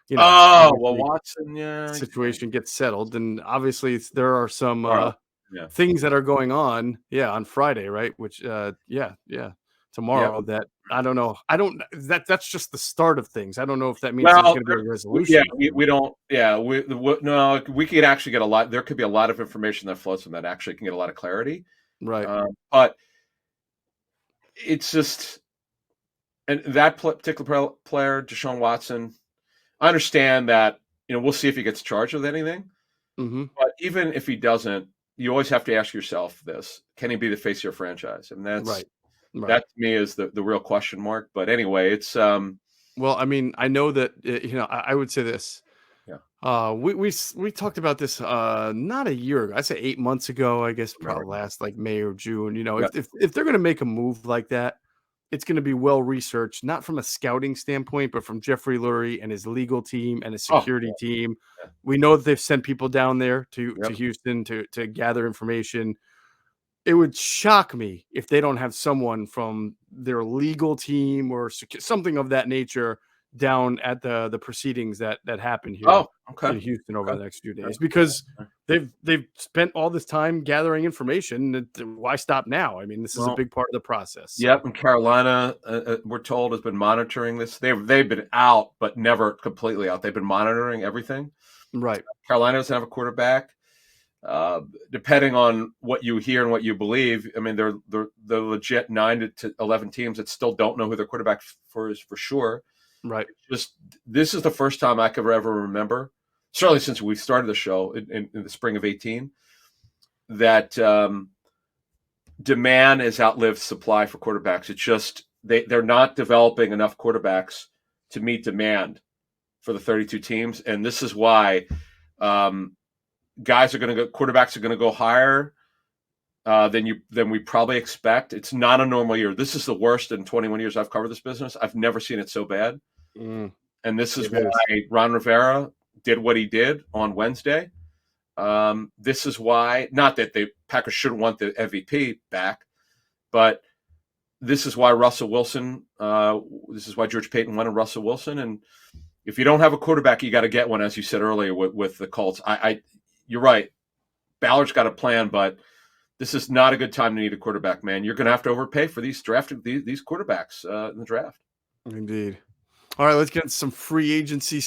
well, obviously Watson, yeah, yeah. situation gets settled. And obviously there are some All right, yeah, things that are going on, yeah, on Friday, right? Which yeah, yeah. tomorrow that I don't know. I don't that's just the start of things. I don't know if that means there's Well, going to be a yeah, resolution to we it. don't. Yeah, no, we could actually get a lot. There could be a lot of information that flows from that. Actually, can get a lot of clarity. Right. But it's just, and that particular player, Deshaun Watson. I understand that. We'll see if he gets charged with anything. Mhm. But even if he doesn't, you always have to ask yourself this: can he be the face of your franchise? And Right. that Right. to me is the real question mark. But anyway, it's Well, I mean, I know that I would say this. We talked about this not a year ago. I'd say 8 months ago. I guess Right. probably last like May or June. You know, Yeah. if they're gonna make a move like that, it's gonna be well researched, not from a scouting standpoint, but from Jeffrey Lurie and his legal team and his Oh, security team. yeah. We know that they've sent people down there to Yep. Houston to gather information. It would shock me if they don't have someone from their legal team or something of that nature down at the proceedings that happen here Oh, okay. in Houston over Okay. the next few Okay. days because Okay. they've spent all this time gathering information. Why stop now? I mean, this is a Well, big part of the process. So yep, and Carolina, we're told, has been monitoring this. They've been out, but never completely out. They've been monitoring everything. right, Carolina doesn't have a quarterback. Uh, Depending on what you hear and what you believe, I mean, they're legit 9 to 11 teams that still don't know who their quarterback is for sure. right, Just this is the first time I could ever remember, certainly since we started the show in the spring of 18, that demand has outlived supply for quarterbacks. It's just they're not developing enough quarterbacks to meet demand for the 32 teams, and this is why um, quarterbacks are going to go higher than we probably expect. It's not a normal year. This is the worst in 21 years I've covered this business. I've never seen it so bad, mm, and this is it why is. Ron Rivera did what he did on Wednesday. This is why, not that the Packers shouldn't want the MVP back, but this is why Russell Wilson. This is why George Payton wanted Russell Wilson. And if you don't have a quarterback, you got to get one, as you said earlier with the Colts. You're right. Ballard's got a plan, but this is not a good time to need a quarterback, man. You're going to have to overpay for these quarterbacks in the draft. Indeed. All right, let's get into some free agency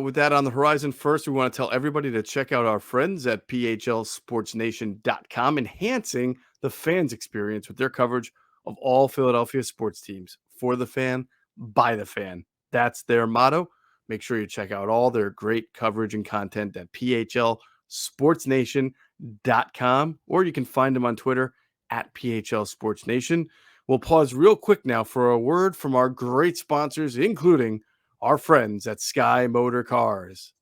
with that on the horizon. First, we want to tell everybody to check out our friends at phlsportsnation.com, enhancing the fans' experience with their coverage of all Philadelphia sports teams. For the fan, by the fan. That's their motto. Make sure you check out all their great coverage and content at phlsportsnation.com, or you can find them on Twitter at phlsportsnation. We'll pause real quick now for a word from our great sponsors, including our friends at Sky Motor Cars.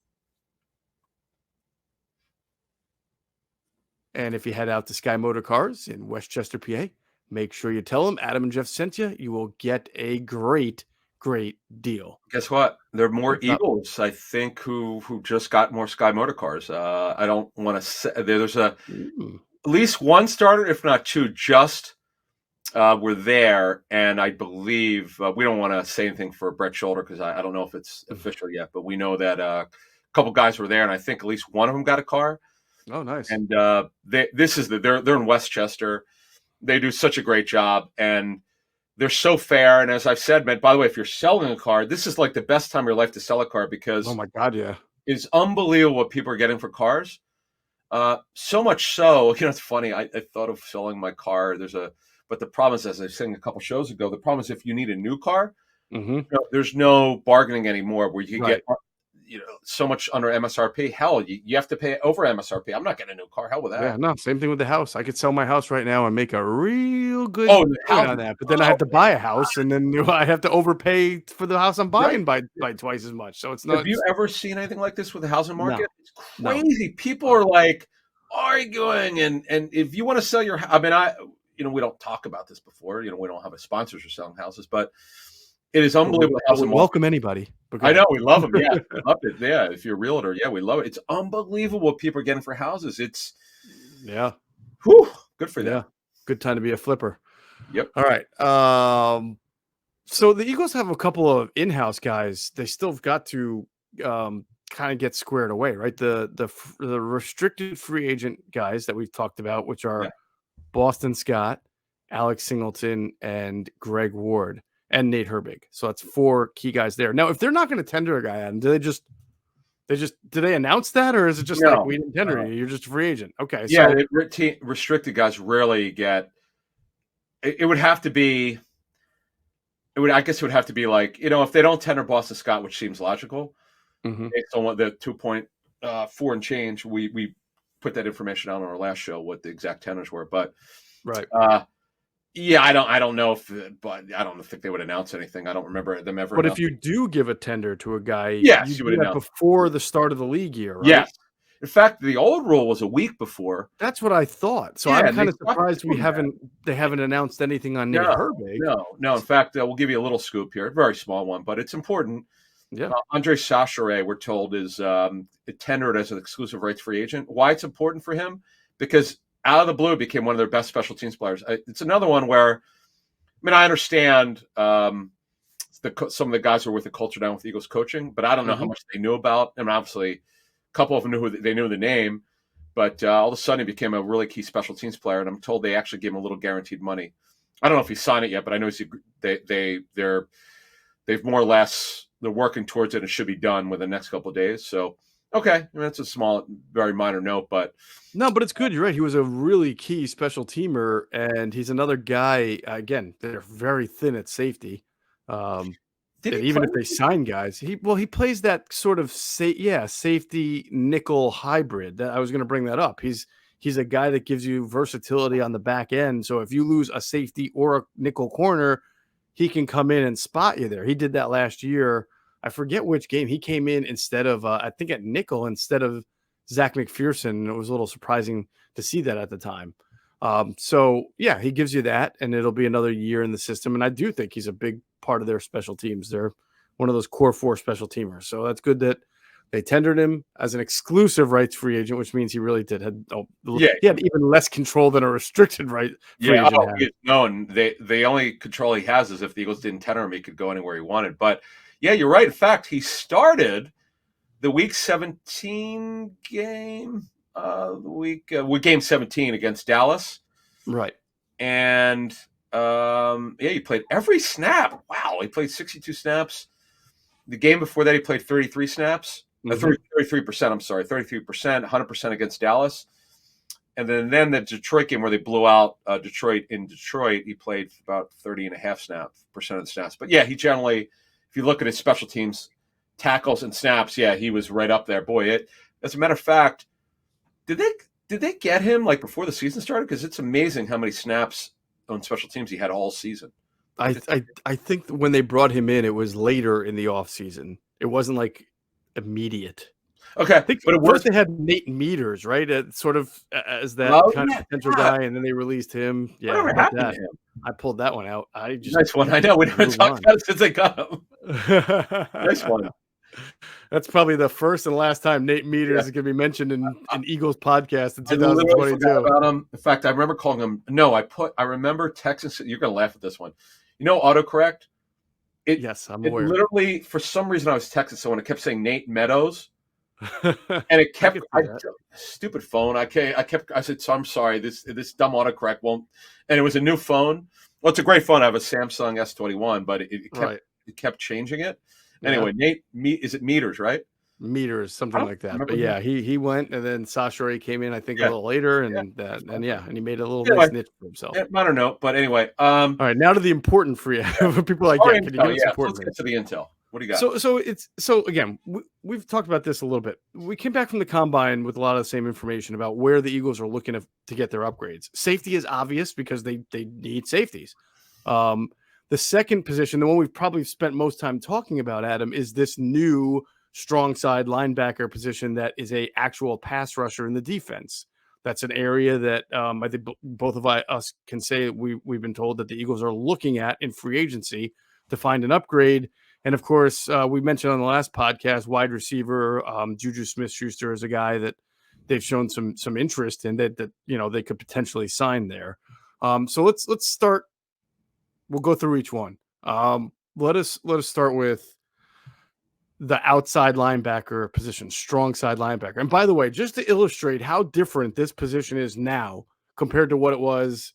And if you head out to Sky Motor Cars in Westchester, PA, make sure you tell them Adam and Geoff sent you. You will get a great deal. Guess what? There are more What's up? Eagles, I think, who just got more Sky Motor Cars. I don't want to say there's at least one starter, if not two, just were there, and I believe we don't want to say anything for Brett Shoulder because I don't know if it's official yet, but we know that a couple guys were there, and I think at least one of them got a car. Oh, nice. And they're in Westchester. They do such a great job, and they're so fair. And as I've said, man, by the way, if you're selling a car, this is like the best time of your life to sell a car because Oh my God, yeah. it's unbelievable what people are getting for cars. So much so, it's funny. I thought of selling my car. But the problem is, as I was saying a couple shows ago, the problem is if you need a new car, there's no bargaining anymore where you can get so much under MSRP. Hell, you have to pay over MSRP. I'm not getting a new car. Hell with that. Yeah, no, same thing with the house. I could sell my house right now and make a real good the point house. on that, but then I have to buy a house, and then I have to overpay for the house I'm buying by twice as much. So it's not. Have you ever seen anything like this with the housing market? No, It's crazy. People are like arguing, and if you want to sell your, we don't talk about this before. We don't have a sponsors for selling houses, but it is unbelievable. We welcome anybody. I know we love them. Yeah, we love it. Yeah, if you're a realtor, yeah, we love it. It's unbelievable what people are getting for houses. It's good for them. Yeah, good time to be a flipper. Yep. All right. So the Eagles have a couple of in-house guys. They still have got to kind of get squared away, right? The restricted free agent guys that we've talked about, which are Boston Scott, Alex Singleton, and Greg Ward, and Nate Herbig. So that's 4 key guys there. Now, if they're not going to tender a guy on, do they announce that, or is it just like we didn't tender you? You're just a free agent. Okay. Yeah, so restricted guys rarely get. It would have to be. I guess it would have to be like if they don't tender Boston Scott, which seems logical, based on what the 2.4 and change. We put that information out on our last show what the exact tenders were, but Yeah, I don't know if, but I don't think they would announce anything. I don't remember them ever But if you announcing. do give a tender to a guy, you Yes, you would do that announce. before the start of the league year, right? Yes. In fact, the old rule was a week before. That's what I thought. So Yeah, I'm and they kind of stopped surprised doing that. they haven't announced anything on Nate No, Herbig. no. In fact, we'll give you a little scoop here, a very small one, but it's important. Yeah. Andre Chachere, we're told, is tendered as an exclusive rights free agent. Why it's important for him? Because out of the blue, became one of their best special teams players. It's another one where, I mean, I understand some of the guys who were with the culture down with Eagles coaching, but I don't know how much they knew about. I mean, obviously, a couple of them they knew the name, but all of a sudden he became a really key special teams player. And I'm told they actually gave him a little guaranteed money. I don't know if he signed it yet, but I know they've more or less they're working towards it and should be done within the next couple of days. So, okay, I mean, that's a small, very minor note, but no, but it's good. You're right. He was a really key special teamer, and he's another guy. Again, they're very thin at safety. did And he even play? if they sign guys, he plays that sort of safety nickel hybrid. That I was going to bring that up. He's a guy that gives you versatility on the back end. So if you lose a safety or a nickel corner, he can come in and spot you there. He did that last year. I forget which game he came in instead of I think at nickel instead of Zach McPherson. It was a little surprising to see that at the time. So yeah, he gives you that, and it'll be another year in the system. And I do think he's a big part of their special teams. They're one of those core 4 special teamers. So that's good that they tendered him as an exclusive rights free agent, which means he really did he had even less control than a restricted free Yeah. agent Oh, had. no, and the only control he has is if the Eagles didn't tender him, he could go anywhere he wanted. But yeah, you're right. In fact, he started the Week 17 game, game 17 against Dallas, Right. and yeah, he played every snap. Wow, he played 62 snaps. The game before that, he played 33 snaps. 33%. I'm sorry, 33%, 100% against Dallas. And then the Detroit game where they blew out Detroit in Detroit, he played about 30.5% of the snaps. But yeah, he generally, if you look at his special teams tackles and snaps, yeah, he was right up there. Boy, as a matter of fact, did they get him like before the season started? Because it's amazing how many snaps on special teams he had all season. I think when they brought him in, it was later in the offseason. It wasn't like immediate. Okay, I think but it first was. they had Nate Meters, right? Sort of as that Oh kind of yeah, potential yeah. guy, and then they released him. Yeah, how Whatever about happened that? to him? I pulled that one out. I just Nice one. I know we haven't move talked on. about it since they got him. Nice one. That's probably the first and last time Nate Meters Yeah. is going to be mentioned in Eagles podcast in I literally forgot 2022. about him. In fact, I remember calling him. No, I remember texting. You're gonna laugh at this one. You know, autocorrect. Yes, I'm It aware. literally, for some reason, I was texting someone. It kept saying Nate Meadows, and it kept. Stupid phone. I said, so I'm sorry. This dumb autocorrect won't. And it was a new phone. Well, it's a great phone. I have a Samsung S21, but it kept changing it. Anyway, Nate, is it Meters, right? Meters, something like that. But yeah, he went, and then Sasha came in, I think, a little later, and he made a little nice niche for himself. I don't know, but anyway. All right, now to the important for you. People like, Can you give us important? Let's get to the intel. What do you got? So again, we've talked about this a little bit. We came back from the combine with a lot of the same information about where the Eagles are looking to get their upgrades. Safety is obvious because they need safeties. The second position, the one we've probably spent most time talking about, Adam, is this new strong side linebacker position that is a actual pass rusher in the defense. That's an area that I think both of us can say we've been told that the Eagles are looking at in free agency to find an upgrade. And of course, we mentioned on the last podcast, wide receiver Juju Smith-Schuster is a guy that they've shown some interest in that they could potentially sign there. So let's start. We'll go through each one. Let us start with the outside linebacker position, strong side linebacker. And by the way, just to illustrate how different this position is now compared to what it was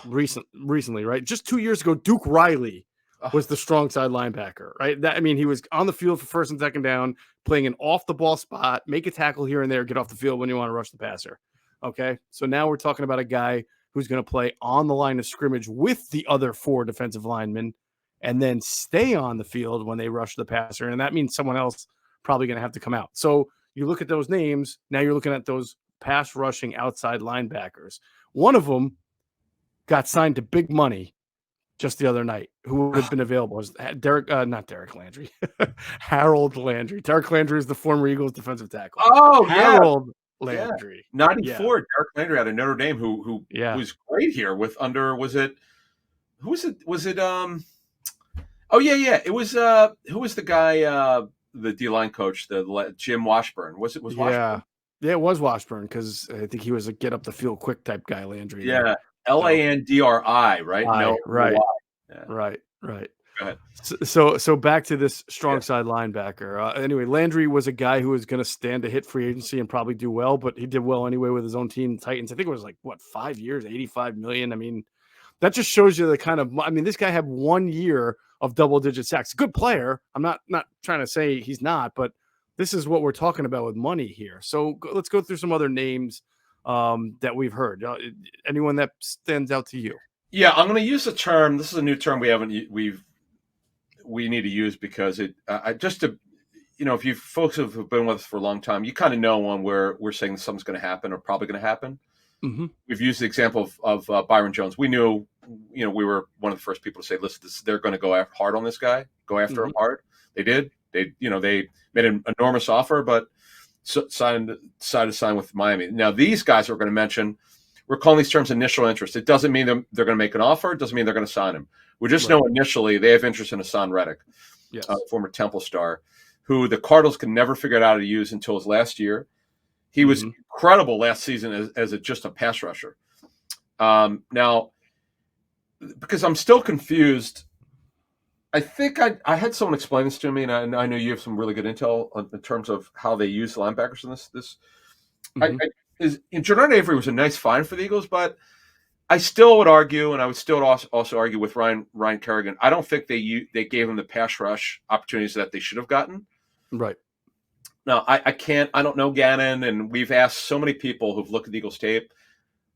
recently, right? Just 2 years ago, Duke Riley was the strong side linebacker, right? He was on the field for first and second down, playing an off the ball spot, make a tackle here and there, get off the field when you want to rush the passer. Okay. So now we're talking about a guy who's going to play on the line of scrimmage with the other 4 defensive linemen and then stay on the field when they rush the passer. And that means someone else probably going to have to come out. So you look at those names. Now you're looking at those pass rushing outside linebackers. One of them got signed to big money just the other night, who would have been available? Was not Derek Landry, Harold Landry. Derek Landry is the former Eagles defensive tackle. Oh, yeah. Harold Yeah. Landry. Yeah. 94, Derek Landry out of Notre Dame, who Yeah. was great here with under, was it, who was it? Was it, oh, yeah. It was, who was the guy, the D-line coach, Jim Washburn? Was it Washburn? Yeah. Yeah, it was Washburn because I think he was a get up the field quick type guy, Landry. Yeah. There. Landry, right? No, Right. Y. Yeah. Right. Go ahead. So back to this strong side linebacker. Anyway, Landry was a guy who was going to stand to hit free agency and probably do well, but he did well anyway with his own team, Titans. I think it was like 5 years, 85 million. I mean, that just shows you the kind of. I mean, this guy had 1 year of double-digit sacks. Good player. I'm not trying to say he's not, but this is what we're talking about with money here. So let's go through some other names that we've heard. Anyone that stands out to you? Yeah, I'm going to use a term. This is a new term we need to use because just to, if you folks have been with us for a long time, you kind of know when we're saying something's going to happen or probably going to happen. Mm-hmm. We've used the example of Byron Jones. We knew, we were one of the first people to say, listen, they're going to go hard on this guy, go after him hard. They did. They made an enormous offer, but decided to sign with Miami. Now, these guys we're going to mention, we're calling these terms initial interest. It doesn't mean they're going to make an offer. It doesn't mean they're going to sign him. We just know initially they have interest in Hassan Reddick, former Temple star, who the Cardinals could never figure out how to use until his last year. He was incredible last season as just a pass rusher. Now, because I'm still confused, I think I had someone explain this to me, and I know you have some really good intel in terms of how they use linebackers in this. Jernard Avery was a nice find for the Eagles, but I still would argue, and I would still also argue with Ryan Kerrigan, I don't think they gave him the pass rush opportunities that they should have gotten. Right. Now, I don't know Gannon, and we've asked so many people who've looked at the Eagles tape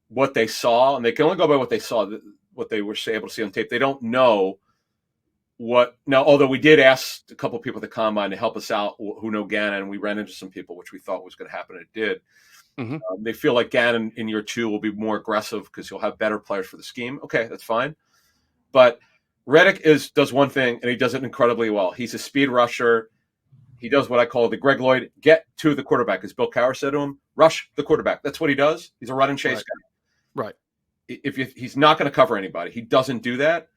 what they saw, and they can only go by what they saw, what they were able to see on tape. They don't know although we did ask a couple of people at the Combine to help us out who know Gannon, and we ran into some people, which we thought was going to happen, and it did. They feel like Gannon in year 2 will be more aggressive because he'll have better players for the scheme. Okay, that's fine. But Reddick does one thing, and he does it incredibly well. He's a speed rusher. He does what I call the Greg Lloyd, get to the quarterback. As Bill Cowher said to him, rush the quarterback. That's what he does. He's a run and chase guy. Right. He's not going to cover anybody. He doesn't do that.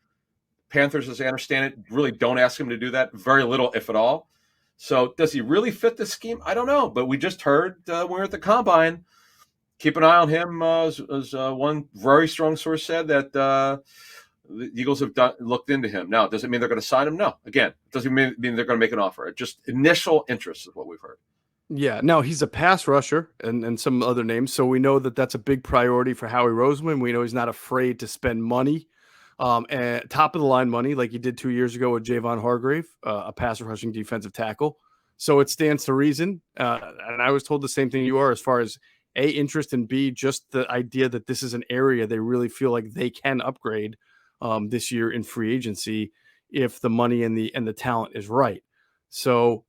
Panthers, as I understand it, really don't ask him to do that. Very little, if at all. So does he really fit the scheme? I don't know. But we just heard when we were at the Combine, keep an eye on him, as one very strong source said, that the Eagles have looked into him. Now, does it mean they're going to sign him? No. Again, it doesn't mean they're going to make an offer. Just initial interest is what we've heard. Yeah. Now, he's a pass rusher and some other names. So we know that that's a big priority for Howie Roseman. We know he's not afraid to spend money. And top of the line money, like he did 2 years ago with Javon Hargrave, a pass rushing defensive tackle. So it stands to reason. And I was told the same thing you are, as far as A, interest, and B, just the idea that this is an area they really feel like they can upgrade this year in free agency if the money and the talent is right. So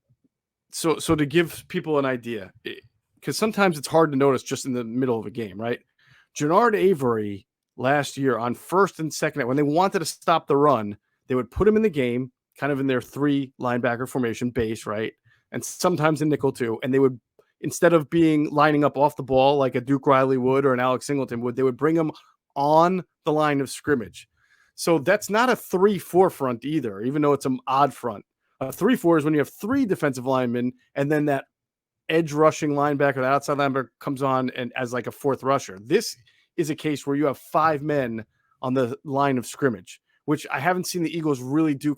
to give people an idea, because sometimes it's hard to notice just in the middle of a game, right? Jernard Avery last year on first and second, when they wanted to stop the run, they would put him in the game, kind of in their 3 linebacker formation base, right? And sometimes in nickel too. And they would, instead of lining up off the ball like a Duke Riley would or an Alex Singleton would, they would bring him on the line of scrimmage. So that's not a 3-4 front either, even though it's an odd front. A 3-4 is when you have 3 defensive linemen and then that edge rushing linebacker, the outside linebacker comes on and as like a 4th rusher. This is a case where you have 5 men on the line of scrimmage, which I haven't seen the Eagles really do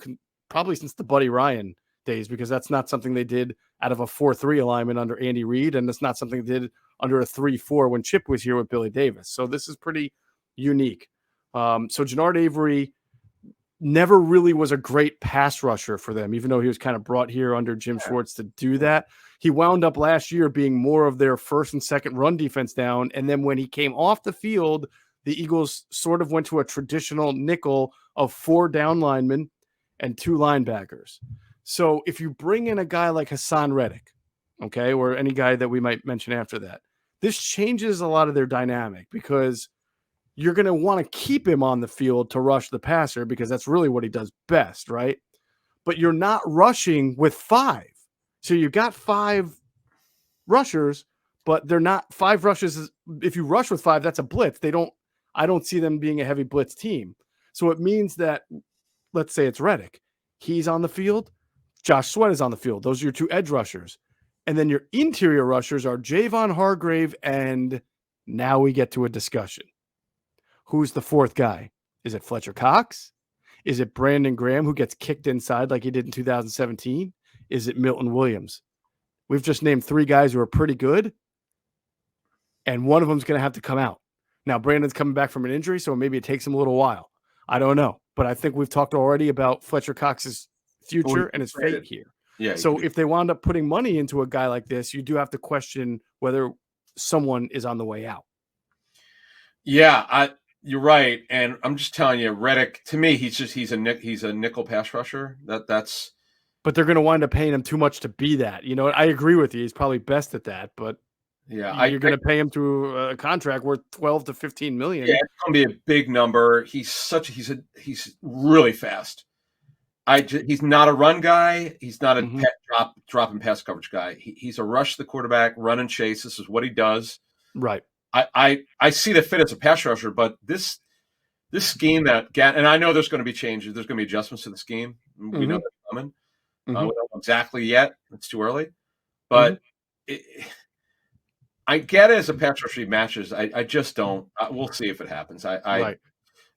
probably since the Buddy Ryan days, because that's not something they did out of a 4-3 alignment under Andy Reid, and it's not something they did under a 3-4 when Chip was here with Billy Davis. So this is pretty unique. So Jernard Avery never really was a great pass rusher for them, even though he was kind of brought here under Jim Schwartz to do that. He wound up last year being more of their first and second run defense down. And then when he came off the field, the Eagles sort of went to a traditional nickel of 4 down linemen and 2 linebackers. So if you bring in a guy like Hassan Reddick, okay, or any guy that we might mention after that, this changes a lot of their dynamic, because you're going to want to keep him on the field to rush the passer because that's really what he does best, right? But you're not rushing with 5. So you got 5 rushers, but they're not 5 rushes. If you rush with 5, that's a blitz. I don't see them being a heavy blitz team. So it means that, let's say it's Reddick. He's on the field. Josh Sweat is on the field. Those are your 2 edge rushers. And then your interior rushers are Javon Hargrave, and now we get to a discussion. Who's the 4th guy? Is it Fletcher Cox? Is it Brandon Graham, who gets kicked inside like he did in 2017? Is it Milton Williams? We've just named 3 guys who are pretty good, and one of them's going to have to come out. Now, Brandon's coming back from an injury, so maybe it takes him a little while. I don't know, but I think we've talked already about Fletcher Cox's future and his fate here. Yeah. So if they wound up putting money into a guy like this, you do have to question whether someone is on the way out. Yeah, you're right, and I'm just telling you, Reddick. To me, he's a nickel pass rusher. That's. But they're going to wind up paying him too much to be that. You know, I agree with you. He's probably best at that, but yeah, you're going to pay him through a contract worth 12 to 15 million. Yeah, it's going to be a big number. He's really fast. He's not a run guy. He's not a drop and pass coverage guy. He's a rush the quarterback, run and chase. This is what he does. Right. I see the fit as a pass rusher, but this scheme and I know there's going to be changes. There's going to be adjustments to the scheme. We know they're coming. We don't know exactly yet. It's too early, but I get it as a pass rusher matches. I just don't. We'll see if it happens. I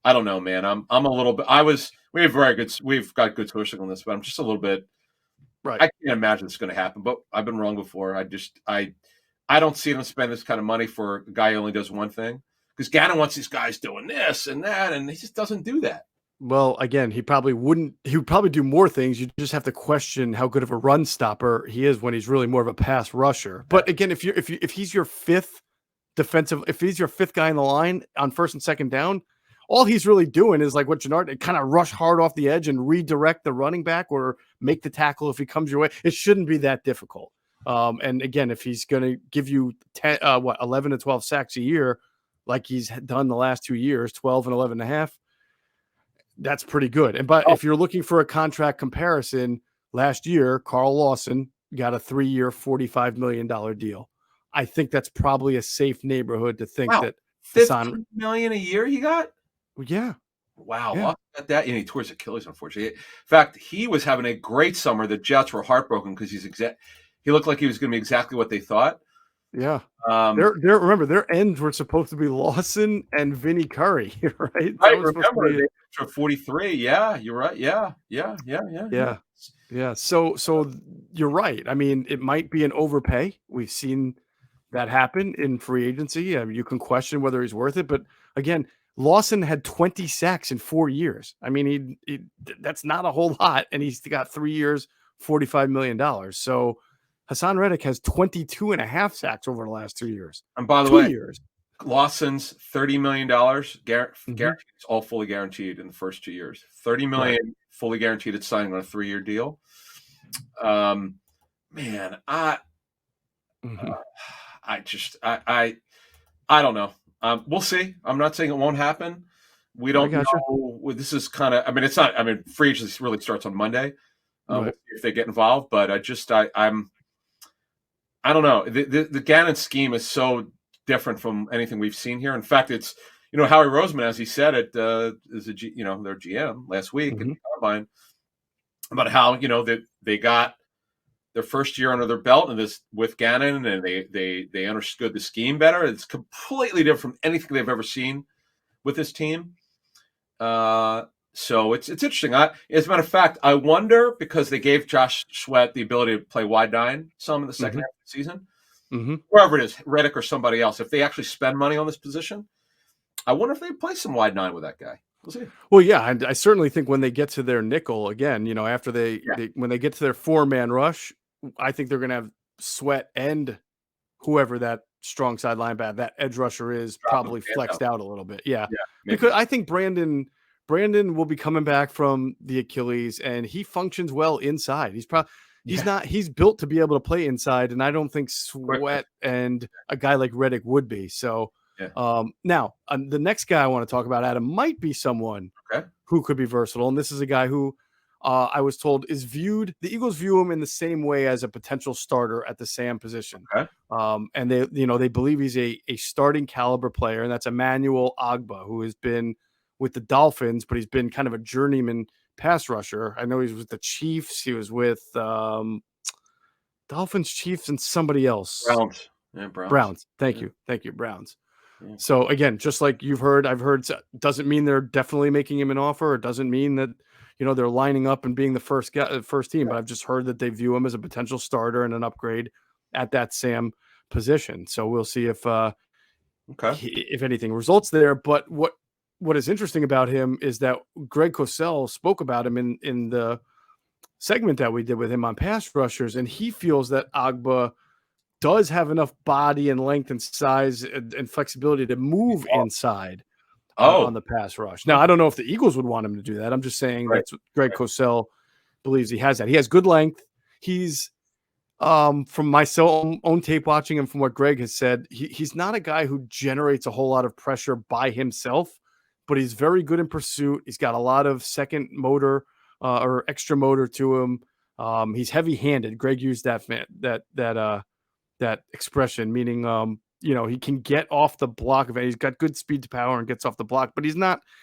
don't know, man. I'm a little bit. We've got good sourcing on this, but I'm just a little bit. Right. I can't imagine it's going to happen, but I've been wrong before. I don't see them spend this kind of money for a guy who only does one thing, because Gannon wants these guys doing this and that, and he just doesn't do that. Well, again, he would probably do more things. You just have to question how good of a run stopper he is when he's really more of a pass rusher. But again, if he's your 5th defensive, if he's your 5th guy in the line on 1st and 2nd down, all he's really doing is like what Gennard, kind of rush hard off the edge and redirect the running back or make the tackle if he comes your way. It shouldn't be that difficult. And again, if he's going to give you 11 to 12 sacks a year, like he's done the last 2 years, 12 and 11 and a half, that's pretty good. If you're looking for a contract comparison, last year, Carl Lawson got a 3-year, $45 million deal. I think that's probably a safe neighborhood to think that $15 million a year he got. Yeah. Wow. Yeah. Well, that, and he tore his Achilles, unfortunately. In fact, he was having a great summer. The Jets were heartbroken because he looked like he was going to be exactly what they thought. Yeah. Remember, their ends were supposed to be Lawson and Vinny Curry, right? I remember they were 43. Yeah, you're right. Yeah. So you're right. I mean, it might be an overpay. We've seen that happen in free agency. You can question whether he's worth it, but again, Lawson had 20 sacks in 4 years. I mean, that's not a whole lot, and he's got 3 years, $45 million. So Hassan Reddick has 22 and a half sacks over the last 2 years. And by the way, Lawson's $30 million guaranteed. It's all fully guaranteed in the first 2 years. $30 million fully guaranteed. It's signing on a 3-year deal. Man, I don't know. We'll see. I'm not saying it won't happen. We don't know. This is kind of. I mean, it's not. I mean, free agency really starts on Monday. We'll see if they get involved, but I don't know. The Gannon scheme is so different from anything we've seen here. In fact, it's Howie Roseman, as he said it, is their GM last week in the Combine, about how that they got their first year under their belt and this with Gannon, and they understood the scheme better. It's completely different from anything they've ever seen with this team. So it's interesting. As a matter of fact, I wonder, because they gave Josh Sweat the ability to play wide nine some in the second half of the season, wherever it is, Reddick or somebody else, if they actually spend money on this position, I wonder if they play some wide nine with that guy. We'll see. Well, yeah, I certainly think when they get to their nickel again, after when they get to their 4-man rush, I think they're going to have Sweat and whoever that strong side linebacker, that edge rusher is, probably flexed out a little bit. Yeah, because I think Brandon will be coming back from the Achilles, and he functions well inside. He's built to be able to play inside, and I don't think Sweat and a guy like Reddick would be. So Yeah. Now, the next guy I want to talk about, Adam, might be someone who could be versatile. And this is a guy who I was told is viewed, the Eagles view him in the same way as a potential starter at the Sam position. Okay. And they believe he's a starting caliber player, and that's Emmanuel Ogbah, who has been with the Dolphins, but he's been kind of a journeyman pass rusher. I know he was with the Chiefs. He was with Dolphins, Chiefs, and somebody else. Browns. Yeah, Browns. Thank you, Browns. Yeah. So again, just like I've heard, doesn't mean they're definitely making him an offer. It doesn't mean that they're lining up and being the first team. But I've just heard that they view him as a potential starter and an upgrade at that Sam position. So we'll see if anything results there. But what is interesting about him is that Greg Cosell spoke about him in the segment that we did with him on pass rushers, and he feels that Ogbah does have enough body and length and size and flexibility to move inside on the pass rush. Now, I don't know if the Eagles would want him to do that. I'm just saying that's what Greg Cosell believes he has that. He has good length. He's from my own tape watching him, from what Greg has said, he's not a guy who generates a whole lot of pressure by himself, but he's very good in pursuit. He's got a lot of second motor or extra motor to him. He's heavy-handed. Greg used that expression, meaning he can get off the block of it. He's got good speed to power and gets off the block, but he just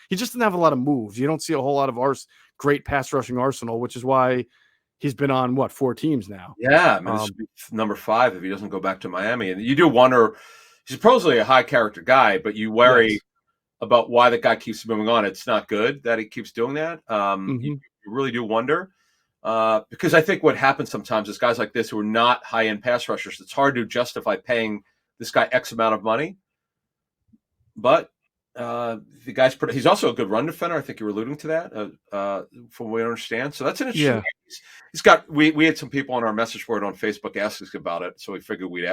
doesn't have a lot of moves. You don't see a whole lot of great pass rushing arsenal, which is why he's been on 4 teams now. Yeah, I mean, this is number 5 if he doesn't go back to Miami. And you do wonder, he's supposedly a high character guy, but you worry about why the guy keeps moving on. It's not good that he keeps doing that. You really do wonder. Because I think what happens sometimes is guys like this who are not high-end pass rushers, it's hard to justify paying this guy X amount of money. But the guy's he's also a good run defender. I think you were alluding to that, from what we understand. So that's an interesting. Yeah. He's got. We had some people on our message board on Facebook ask us about it, so we figured we'd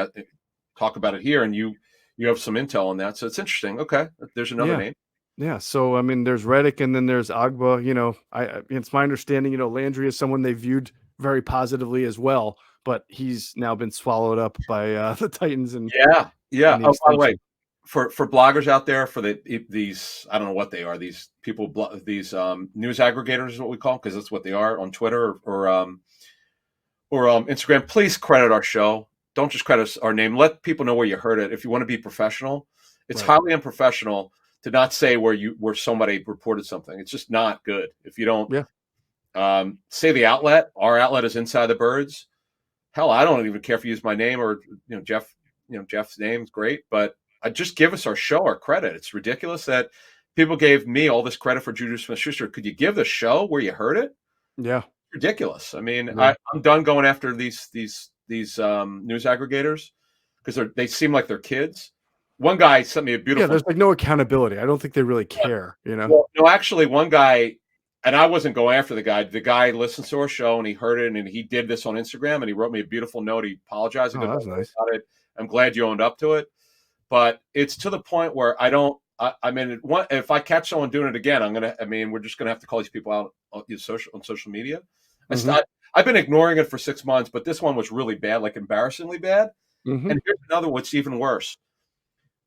talk about it here, and you have some intel on that. So it's interesting. Okay, there's another name. Yeah, so I mean, there's Reddick, and then there's Ogbah. It's my understanding, Landry is someone they viewed very positively as well, but he's now been swallowed up by the Titans. And yeah. Oh, by the way, for bloggers out there, for these, I don't know what they are. These people, these news aggregators is what we call them, because that's what they are on Twitter or Instagram. Please credit our show. Don't just credit our name. Let people know where you heard it. If you want to be professional, it's highly unprofessional to not say where somebody reported something. It's just not good. If you don't say the outlet, our outlet is Inside the Birds. Hell, I don't even care if you use my name or Geoff. Geoff's name's great, but just give us our show, our credit. It's ridiculous that people gave me all this credit for Juju Smith-Schuster. Could you give the show where you heard it? Yeah, ridiculous. I mean, I'm done going after these news aggregators because they seem like they're kids. One guy sent me a beautiful. Yeah, there's no accountability. I don't think they really care. Well, no, actually, one guy, and I wasn't going after the guy. The guy listens to our show and he heard it, and he did this on Instagram, and he wrote me a beautiful note. He apologized. Oh, that's nice. About it. I'm glad you owned up to it, but it's to the point where I don't. I mean, if I catch someone doing it again, we're just gonna have to call these people out on social media. I've been ignoring it for 6 months, but this one was really bad, like embarrassingly bad. And here's another what's even worse.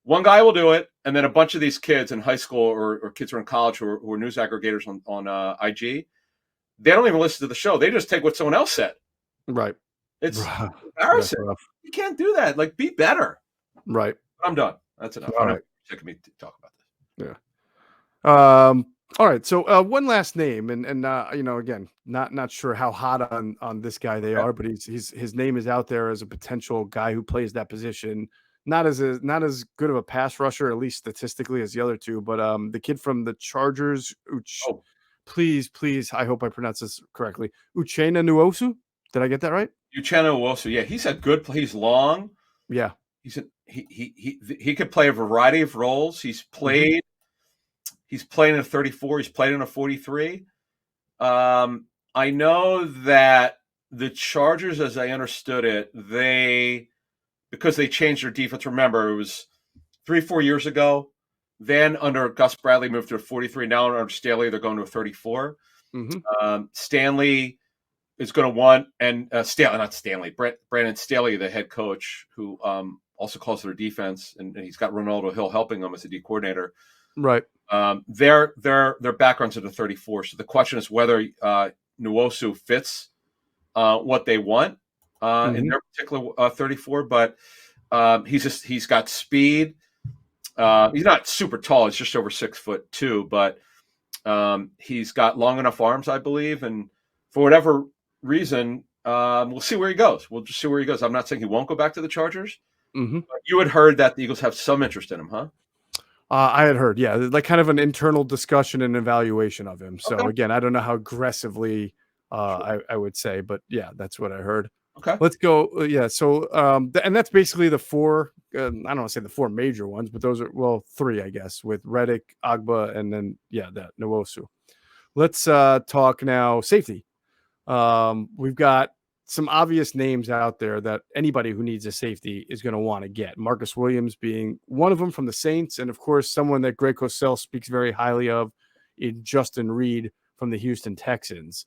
One guy will do it, and then a bunch of these kids in high school or kids who are in college who are news aggregators on IG, they don't even listen to the show. They just take what someone else said. Right. It's embarrassing. You can't do that. Like, be better. Right. I'm done. That's enough. All right. Sick of me to talk about this. Yeah. All right. So one last name, and again, not sure how hot on this guy they are, but his name is out there as a potential guy who plays that position. Not as good of a pass rusher, at least statistically, as the other two, but the kid from the Chargers, please, I hope I pronounce this correctly, Uchenna Nwosu. Did I get that right? Uchenna Nwosu. Yeah, he's a good play. He's long. Yeah. He could play a variety of roles. He's played. He's playing in a 34. He's played in a 43. I know that the Chargers, as I understood it, because they changed their defense. Remember, it was 3-4 years ago. Then under Gus Bradley moved to a 43. Now under Staley, they're going to a 34. Stanley is going to want, and Brandon Staley, the head coach, who also calls their defense, and he's got Ronaldo Hill helping him as a D coordinator. Right. Their backgrounds are the 34. So the question is whether Nwosu fits what they want in their particular 34. But he's got speed. He's not super tall. He's just over 6'2", but he's got long enough arms, I believe. And for whatever reason, we'll see where he goes. We'll just see where he goes. I'm not saying he won't go back to the Chargers. But you had heard that the Eagles have some interest in him, huh? I had heard, yeah, like kind of an internal discussion and evaluation of him. So Okay. again, I don't know how aggressively I would say, but yeah, that's what I heard. Okay. Let's go. Yeah. So, and that's basically the four, I don't want to say the four major ones, but those are, well, three, I guess, with Reddick, Agba, and then, yeah, that Nwosu. Let's talk now safety. We've got some obvious names out there that anybody who needs a safety is going to want to get. Marcus Williams being one of them from the Saints, and of course, someone that Greg Cosell speaks very highly of in Justin Reed from the Houston Texans.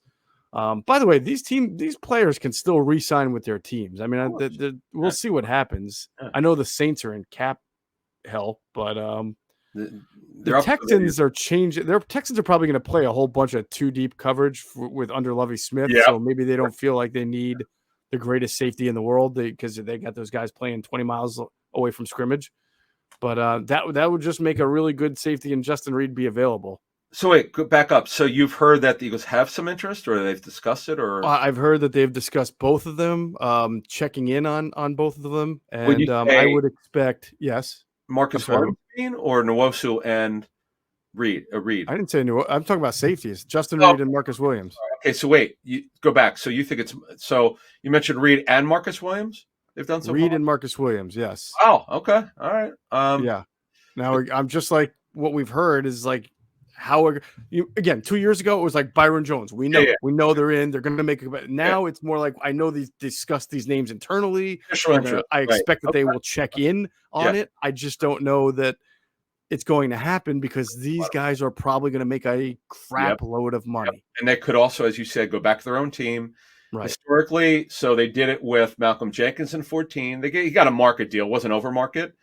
By the way, these players can still re-sign with their teams. I mean, we'll see what happens. I know the Saints are in cap hell, but the Texans are changing. Their Texans are probably going to play a whole bunch of two deep coverage with under Lovie Smith. Yeah. So maybe they don't feel like they need the greatest safety in the world because they got those guys playing 20 miles away from scrimmage. But that would just make a really good safety and Justin Reed be available. So wait, go back up. So you've heard that the Eagles have some interest, or they've discussed it, or I've heard that they've discussed both of them, checking in on both of them, and I would expect yes. Marcus Williams or Nwosu and Reed. I didn't say Nwosu. I'm talking about safeties. Justin Reed and Marcus Williams. Okay, so wait, you go back. So you think it's so you mentioned Reed and Marcus Williams? They've done so Reed and Marcus Williams, yes. Oh, okay, all right. Yeah. Now I'm just like what we've heard is like how again 2 years ago it was like Byron Jones. We know they're in. They're going to make it. Now it's more like I know these discuss these names internally. I expect that they will check in on it. I just don't know that it's going to happen because these guys are probably going to make a crap load of money. And they could also, as you said, go back to their own team. Right. Historically, so they did it with Malcolm Jenkins in 14. He got a market deal, wasn't over market.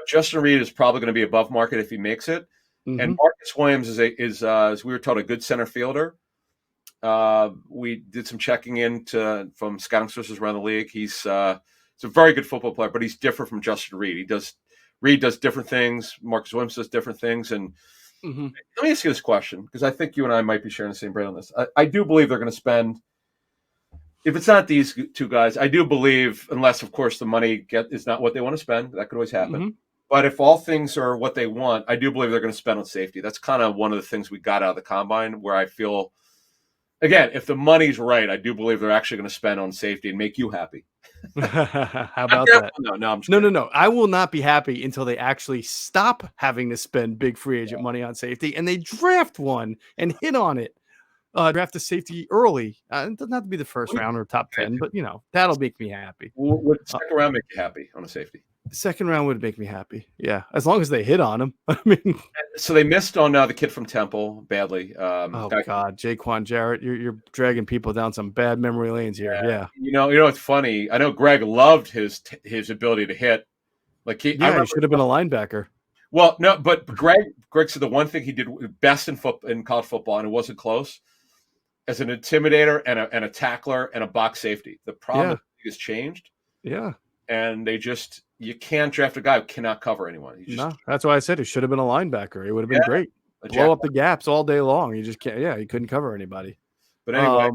Justin Reed is probably going to be above market if he makes it. And Marcus Williams is as we were told, a good center fielder. We did some checking in from scouting sources around the league. He's a very good football player, but he's different from Justin Reed. Reed does different things. Marcus Williams does different things. And let me ask you this question, because I think you and I might be sharing the same brain on this. I do believe they're going to spend. If it's not these two guys, I do believe, unless, of course, the money is not what they want to spend. That could always happen. But if all things are what they want, I do believe they're going to spend on safety. That's kind of one of the things we got out of the combine where I feel, again, if the money's right, I do believe they're actually going to spend on safety and make you happy. How about that? No. I will not be happy until they actually stop having to spend big free agent money on safety and they draft one and hit on it. Draft a safety early. It doesn't have to be the first round or top 10, but that'll make me happy. Would second round make you happy on a safety? The second round would make me happy. Yeah, as long as they hit on him. I mean, so they missed on the kid from Temple badly. God, Jaquan Jarrett, you're dragging people down some bad memory lanes here. Yeah. You know, it's funny. I know Greg loved his ability to hit. Like he should have been a linebacker. Well, no, but Greg said the one thing he did best in college football, and it wasn't close, as an intimidator and a tackler and a box safety. The problem has changed. Yeah. And you can't draft a guy who cannot cover anyone. That's why I said he should have been a linebacker. It would have been great. Blow up the gaps all day long. You just can't. Yeah, he couldn't cover anybody. But anyway,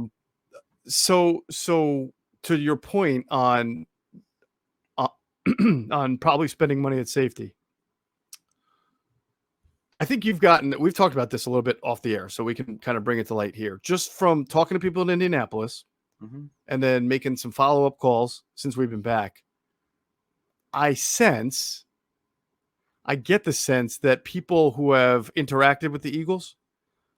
so to your point on probably spending money at safety, I think we've talked about this a little bit off the air, so we can kind of bring it to light here. Just from talking to people in Indianapolis and then making some follow-up calls since we've been back, I get the sense that people who have interacted with the Eagles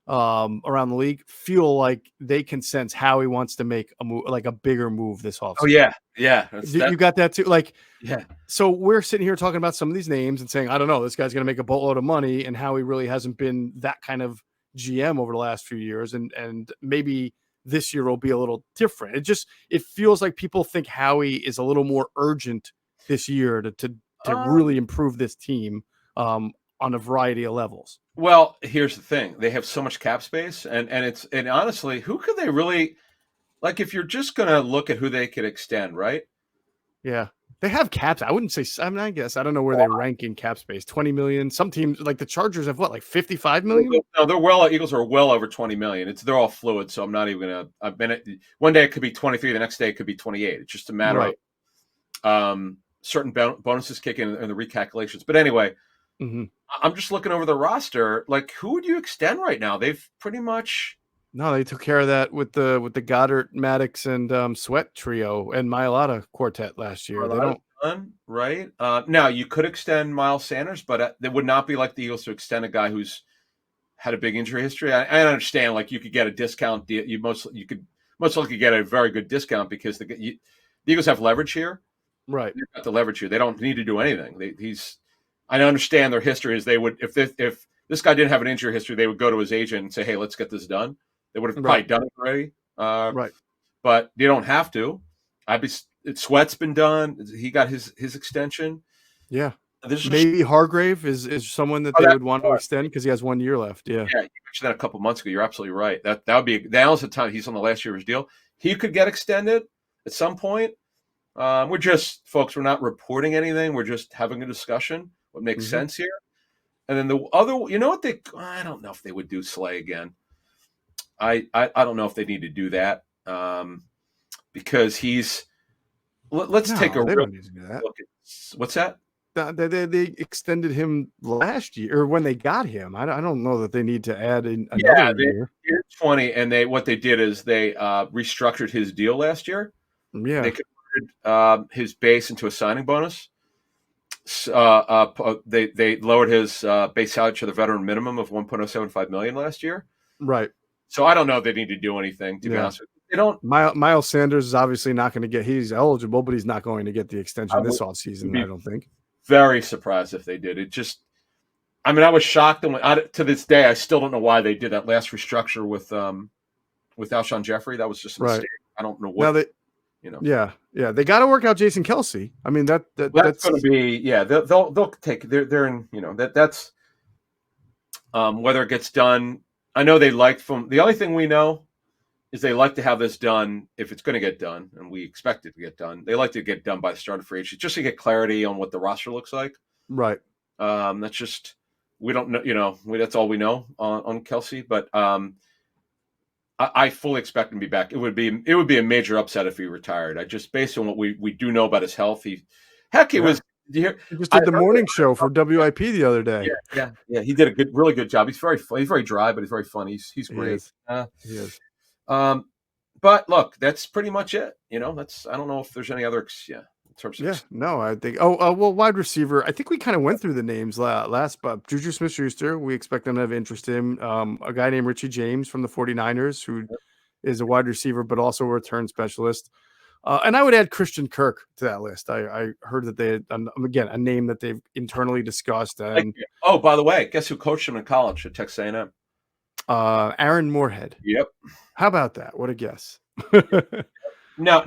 around the league feel like they can sense Howie wants to make a move, like a bigger move this offseason. Oh yeah. You got that too? Like, yeah. So we're sitting here talking about some of these names and saying, I don't know, this guy's going to make a boatload of money, and Howie really hasn't been that kind of GM over the last few years, and maybe this year will be a little different. It feels like people think Howie is a little more urgent this year to Um, really improve this team on a variety of levels? well, here's the thing: they have so much cap space, and honestly, who could they really like? If you're just gonna look at who they could extend, right? Yeah. They have caps. I wouldn't say. I mean, I guess I don't know where they rank in cap space. 20 million. Some teams like the Chargers have what, like 55 million? No, they're well. Eagles are well over 20 million. They're all fluid, so I'm not even gonna. I've been one day it could be 23, the next day it could be 28. It's just a matter of Right. certain bonuses kick in and the recalculations. But anyway, Hmm. I'm just looking over the roster. Like, who would you extend right now? They've pretty much No, they took care of that with the Goddard, Maddox, and Sweat trio and Mailata quartet last year. They don't. done, right? Now you could extend Miles Sanders, but it would not be like the Eagles to extend a guy who's had a big injury history. I understand, like you could get a discount deal. You could most likely get a very good discount because the Eagles have leverage here. Right. They've got the leverage here. They don't need to do anything. I understand their history is they would if this guy didn't have an injury history, they would go to his agent and say, "Hey, let's get this done." They would have probably Right. done it already, Right. but they don't have to. Sweat's been done. He got his extension. Yeah. There's just Maybe Hargrave is someone that they would want to extend because he has 1 year left. Yeah. yeah, you mentioned that a couple months ago. You're absolutely right. That would be now's the time. He's on the last year of his deal. He could get extended at some point. We're just folks. We're not reporting anything. We're just having a discussion. What makes Hmm. sense here? And then the other, you know what I don't know if they would do Slay again. I don't know if they need to do that because let's take a No, they real don't need to do that. look at what's that? They extended him last year or when they got him. I don't know that they need to add in Yeah, another year. it's funny. And what they did is they restructured his deal last year. They Yeah. converted his base into a signing bonus. They lowered his base salary to the veteran minimum of 1.075 million last year. Right. So I don't know if they need to do anything. To be Yeah. honest with you, they don't. Miles Sanders is obviously not going to get. He's eligible, but he's not going to get the I extension would this offseason, be I don't think. very surprised if they did. It just. I mean, I was shocked, and to this day, I still don't know why they did that last restructure with Alshon Jeffrey. That was just a Right. mistake. I don't know Now what they you know. yeah, they got to work out Jason Kelsey. I mean That's that's going to be they'll take they're in that's whether it gets done. I know they like from the only thing we know is they like to have this done if it's going to get done, and we expect it to get done. They like to get done by the start of free agency just to get clarity on what the roster looks like. right. That's just we don't know. That's all we know on Kelsey. But I fully expect him to be back. It would be a major upset if he retired. I just based on what we do know about his health. He Yeah. was. Did you hear? He just I did the heard morning show for WIP the other day. yeah. He did a really good job. He's very funny. He's very dry, but he's very funny. He's He great. is. He is. Um, but look, that's pretty much it. That's I don't know if there's any other in terms of Yeah, no, I think. Well, wide receiver. I think we kind of went through the names last, but Juju Smith-Schuster, we expect them to have interest in. A guy named Richie James from the 49ers, who is a wide receiver, but also a return specialist. And I would add Christian Kirk to that list. I heard that they had, again, a name that they've internally discussed. And oh, by the way, guess who coached him in college at Texas A&M? Aaron Moorhead. Yep. How about that? What a guess. Now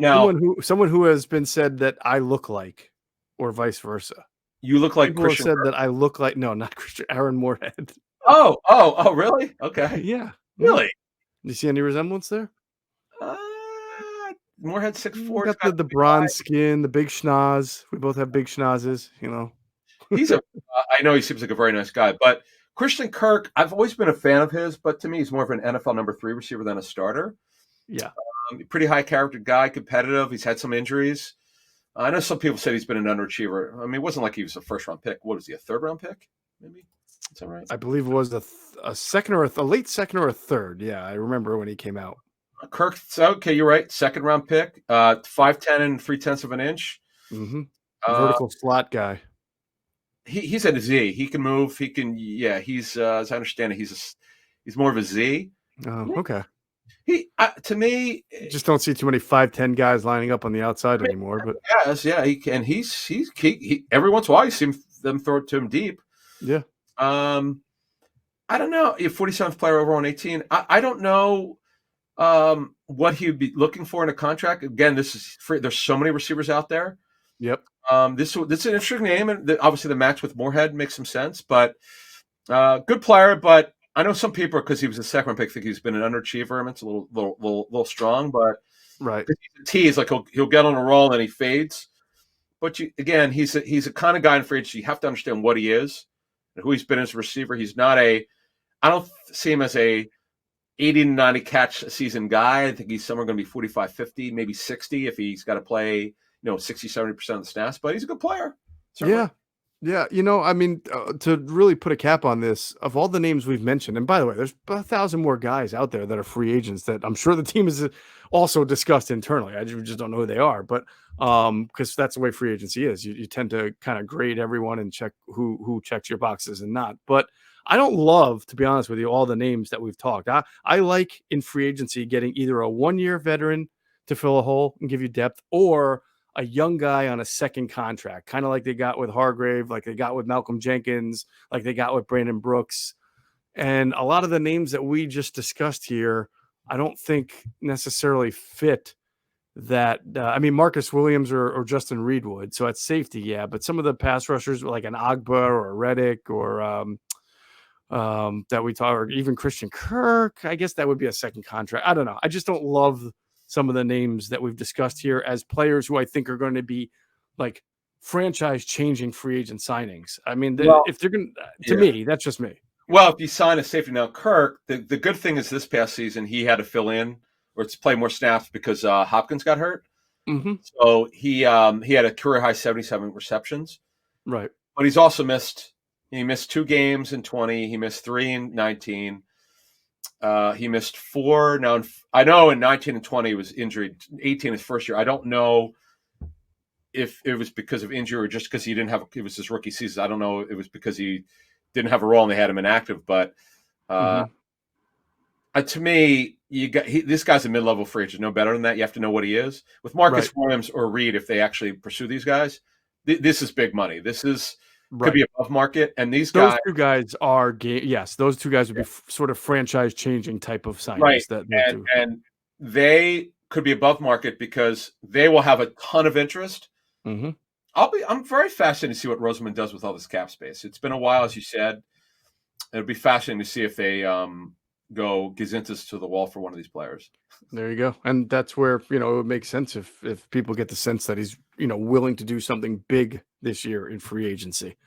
someone who has been said that I look like, or vice versa. you look like People Christian have said Kirk. that I look like not Christian, Aaron Moorhead. Oh, really? Okay. Yeah. Really? Do you see any resemblance there? Uh, Moorhead 6'4". Got the bronze skin, the big schnoz. We both have big schnozzes, He's I know he seems like a very nice guy, but Christian Kirk, I've always been a fan of his, but to me, he's more of an NFL number 3 receiver than a starter. Yeah. Pretty high character guy, competitive. He's had some injuries. I know some people said he's been an underachiever. I mean, it wasn't like he was a first round pick. What was he, a third round pick? Maybe? Is that right? I believe it was a second or a late second or a third. Yeah, I remember when he came out. Kirk, okay, you're right. Second round pick, 5'10" and 3/10 of an inch. Mm-hmm. Vertical slot guy. He's a Z. He can move. He can. Yeah, he's as I understand it, he's more of a Z. Oh, okay. He to me just don't see too many 5'10" guys lining up on the outside anymore. But yes, yeah, he can. He every once in a while you see them throw it to him deep. Yeah. I don't know. 47th player over on 18. I don't know what he would be looking for in a contract. Again, this is free. There's so many receivers out there. Yep. This is an interesting name, and obviously the match with Moorhead makes some sense. But good player, but I know some people because he was a second round pick think he's been an underachiever. I mean, it's a little strong, but Right. he's a tease. Like he'll get on a roll and he fades. But again, he's a kind of guy in free agency. You have to understand what he is and who he's been as a receiver. He's not a. I don't see him as a 80 to 90 catch a season guy. I think he's somewhere going to be 45, 50, maybe 60 if he's got to play 60, 70% of the snaps. But he's a good player. Certainly. Yeah. Yeah, I mean, to really put a cap on this, of all the names we've mentioned, and by the way, there's 1,000 more guys out there that are free agents that I'm sure the team is also discussed internally. I just don't know who they are, but because that's the way free agency is. You tend to kind of grade everyone and check who checks your boxes and not. But I don't love, to be honest with you, all the names that we've talked. I like in free agency getting either a 1-year veteran to fill a hole and give you depth, or a young guy on a second contract, kind of like they got with Hargrave, like they got with Malcolm Jenkins, like they got with Brandon Brooks. And a lot of the names that we just discussed here, I don't think necessarily fit that. I mean, Marcus Williams or Justin Reed would. So at safety, yeah. But some of the pass rushers, like an Agba or a Reddick or that we talk, or even Christian Kirk, I guess that would be a second contract. I don't know. I just don't love some of the names that we've discussed here as players who I think are going to be like franchise changing free agent signings. I mean, if they're going to me, that's just me. Well, if you sign a safety now, Kirk, the good thing is this past season he had to fill in or to play more snaps because Hopkins got hurt. Mm-hmm. So he had a career high 77 receptions. Right. But he's also missed 2 games in 20. He missed 3 in 19. He missed 4. Now, I know in 19 and 20 he was injured. 18 his first year. I don't know if it was because of injury or just because he didn't have. It was his rookie season. I don't know. It was because he didn't have a role and they had him inactive. But to me, this guy's a mid-level free agent. No better than that. You have to know what he is. With Marcus Williams or Reed, if they actually pursue these guys, this is big money. This is. Could be above market, and those two guys are yes. Those two guys would be sort of franchise changing type of signings. Right, and they could be above market because they will have a ton of interest. Mm-hmm. I'm very fascinated to see what Roseman does with all this cap space. It's been a while, as you said. It'll be fascinating to see if they go gazintas to the wall for one of these players. There you go, and that's where it would make sense if people get the sense that he's willing to do something big this year in free agency.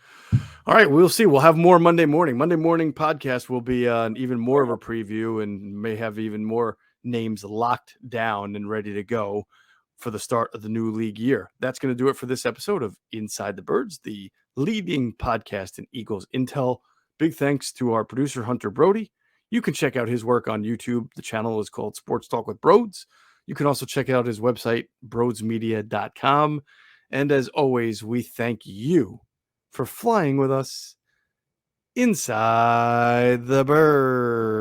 All right, we'll see. We'll have more Monday morning. Monday morning podcast will be even more of a preview and may have even more names locked down and ready to go for the start of the new league year. That's going to do it for this episode of Inside the Birds, the leading podcast in Eagles Intel. Big thanks to our producer, Hunter Brody. You can check out his work on YouTube. The channel is called Sports Talk with Broads. You can also check out his website, broadsmedia.com. And as always, we thank you for flying with us inside the bird.